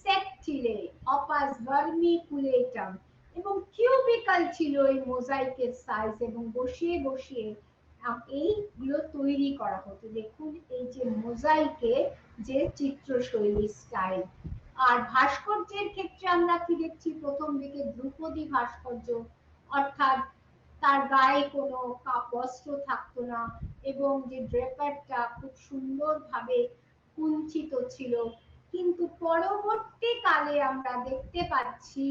সেকটিলে, অপাস ভার্মিকুলেটাম, এবং কিউবিক্যাল ছিল এই মোজাইকের সাইজ, এবং বসিয়ে বসিয়ে এইগুলো তৈরি করা হতো। দেখুন এই যে মোজাইকের যে চিত্রশৈলী স্টাইল। আর ভাস্কর্যের ক্ষেত্রে আমরা কি দেখছি, প্রথম দিকে ধ্রুপদী ভাস্কর্য, অর্থাৎ তার গায়ে কোনো বস্ত্র থাকতো না এবং যে ড্রেপারটা খুব সুন্দরভাবে কুঞ্চিত ছিল। কিন্তু পরবর্তীকালে আমরা দেখতে পাচ্ছি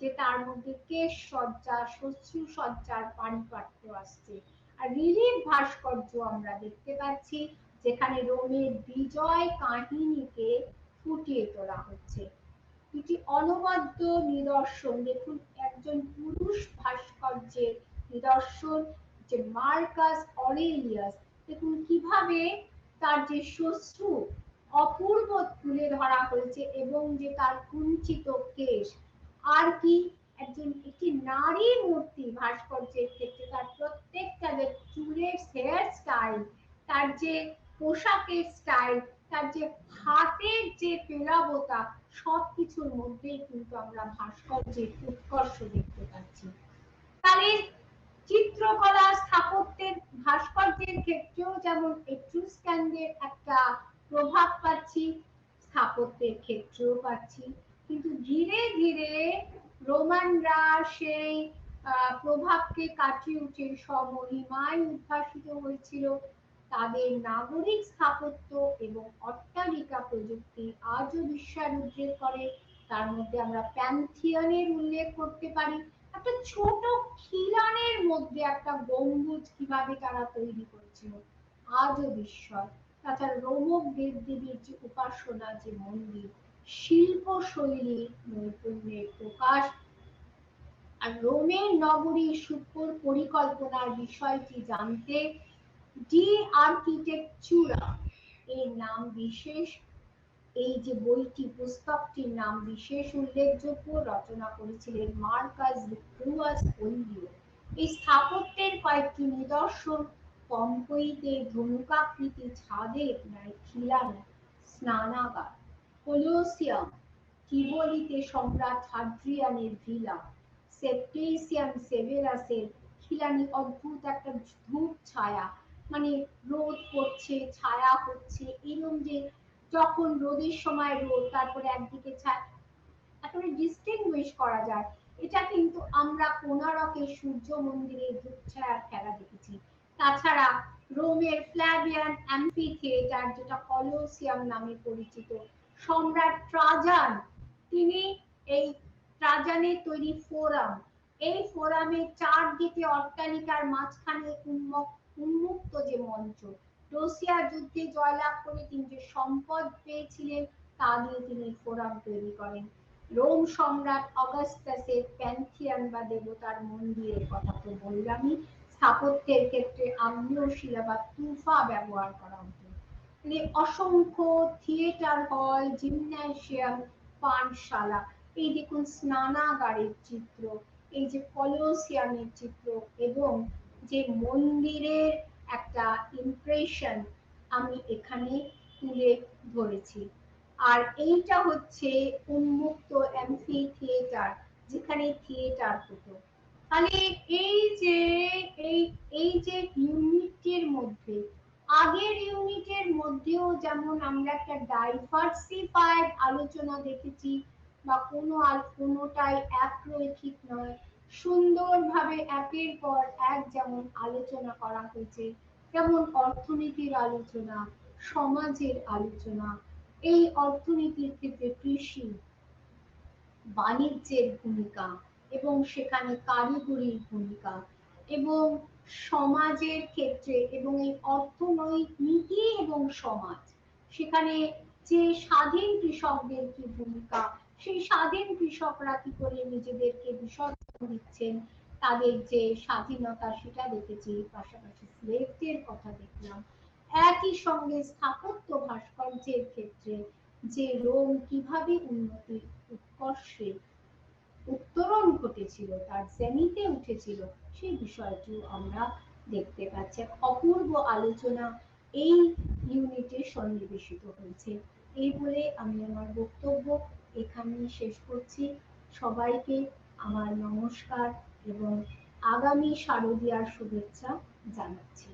যে তার মধ্যে কেশ সজ্জা, শ্মশ্রু সজ্জার পারিপাট্য আসছে। আর রিলিফ ভাস্কর্য আমরা দেখতে পাচ্ছি যেখানে রোমের বিজয় কাহিনীকে ফুটিয়ে তোলা হচ্ছে। এটি অনবদ্য নিদর্শন। দেখুন একজন পুরুষ ভাস্কর্যের নিদর্শন, যে মার্কাস অরেলিয়াস, দেখুন কিভাবে তার যে শ্মশ্রু অপূর্ব তুলে ধরা হয়েছে এবং যে তার কুঞ্চিত কেশ। আর কি একজন একটি নারী মূর্তি ভাস্কর্যের ক্ষেত্রে তার প্রত্যেকটা যে চুলের হেয়ার স্টাইল, তার যে পোশাকের স্টাইল, তার যে হাতের যে পেলাবতা, সবকিছুর মধ্যেই কিন্তু আমরা ভাস্কর্যের উৎকর্ষ দেখতে পাচ্ছি। তাহলে চিত্রকলা স্থাপত্যের ভাস্কর্যের ক্ষেত্রেও যেমন এট্রুস্কানদের একটা প্রভাব পাচ্ছি, স্থাপত্যের ক্ষেত্রেও পাচ্ছি। কিন্তু ধীরে ধীরে রোমানরা সেই প্রভাবকে কাটিয়ে উঠে স্বমহিমায় উদ্ভাসিত হয়েছিল। তাদের নাগরিক স্থাপত্য এবং অট্টালিকা প্রযুক্তি আজও বিশ্বায়ন উদ্রেক করে। তার মধ্যে আমরা প্যান্থিয়নের উল্লেখ করতে পারি। একটা ছোট খিলানের মধ্যে একটা গম্বুজ কিভাবে তারা তৈরি করেছিল, আজও বিস্ময়। তাছাড়া রোমক দেবদেবীর যে উপাসনা, যে মন্দির, শিল্পশৈলী নৈপুণ্যের প্রকাশ। আর রোমের নগরী সুপুর পরিকল্পনার বিষয়টি জানতে ডি আর্কিটেকচুরা এর নাম বিশেষ, এই যে বইটি, পুস্তকটির নাম বিশেষ উল্লেখযোগ্য, রচনা করেছিলেন মার্কাস ভিক্টরিয়াস পোলিও। এই স্থাপত্যের কয়েকটি নিদর্শন: পম্পেইতে ধনুকাকৃতি ছাদের ন্যায় খিলান স্নানাগার, কোলোসিয়াম, টিবোলিতে সম্রাট হাড্রিয়ানের ভিলা, সেপ্টেসিয়ান সেভেরাসের খিলানি অদ্ভুত একটা ধূপ ছায়া, মানে রোদ পড়ছে, ছায়া হচ্ছে, এরকম যে যখন রোদের সময় রোদ, তারপরে একদিকে ছায়া, একেবারে ডিস্টিংগুইশ করা যায়। এটা কিন্তু আমরা কোনারকে সূর্য মন্দিরে ধূপ ছায়ার খেলা দেখেছি। তাছাড়া রোমের ফ্ল্যাভিয়ান অ্যাম্পি থিয়েটার, যেটা কলোসিয়াম নামে পরিচিত, সম্রাট ট্রাজান, তিনি এই ট্রাজানের তৈরি ফোরাম, এই ফোরামের চারদিকে অট্টালিকার মাঝখানে উন্মুক্ত যে মঞ্চ, রুশিয়া যুদ্ধে জয়লাভ করে তিনি যে সম্পদ পেয়েছিলেন তা দিয়ে তিনি ফোরাম তৈরি করেন। রোম সম্রাট অগাস্টাসের প্যান্থিয়ন বা দেবতার মন্দিরের কথা তো বললামই। স্থাপত্যের ক্ষেত্রে আগ্নেয় শিলা বা তুফা ব্যবহার করা হতো। অসংখ্য থিয়েটার হল, জিমন্যাসিয়াম, পানশালা, এই দেখুন স্নানাগারের চিত্র, এই যে কলোসিয়ামের চিত্র, এবং যে মন্দিরের একটা ইমপ্রেশন আমি এখানে তুলে ধরেছি। আর এইটা হচ্ছে উন্মুক্ত অ্যাম্পি থিয়েটার, যেখানে থিয়েটার হতো। তাহলে এই যে এই যে ইউনিটের মধ্যে, আগের ইউনিটের মধ্যেও যেমন আমরা একটা ডাইভার্সিফাইড আলোচনা দেখেছি, বা কোনোটাই একরৈখিক নয়, সুন্দরভাবে একের পর এক যেমন আলোচনা করা হয়েছে, যেমন অর্থনীতির আলোচনা, সমাজের আলোচনা, এই অর্থনীতির ক্ষেত্রে কৃষি, বাণিজ্যের ভূমিকা এবং সেখানে কারিগরির ভূমিকা, এবং সমাজের ক্ষেত্রে এবং এই অর্থনীতি এবং সমাজ, সেখানে যে স্বাধীন কৃষকদের কি ভূমিকা, সেই স্বাধীন কৃষকরা কি করে নিজেদেরকে বিসর্জন দিচ্ছেন, তাদের যে স্বাধীনতা সেটা দেখেছি, পাশাপাশি স্লেভদের কথা দেখলাম। একই সঙ্গে স্থাপত্য ভাস্কর্যের ক্ষেত্রে যে রোম কিভাবে উন্নতির উৎকর্ষে উত্তরণ ঘটেছিল, তার জেনিতে উঠেছিল, সেই বিষয়টিও আমরা দেখতে পাচ্ছি। অপূর্ব আলোচনা এই ইউনিটে সন্নিবেশিত হয়েছে। এই বলে আমি আমার বক্তব্য এখানেই শেষ করছি। সবাইকে আমার নমস্কার এবং আগামী শারদীয়ার শুভেচ্ছা জানাচ্ছি।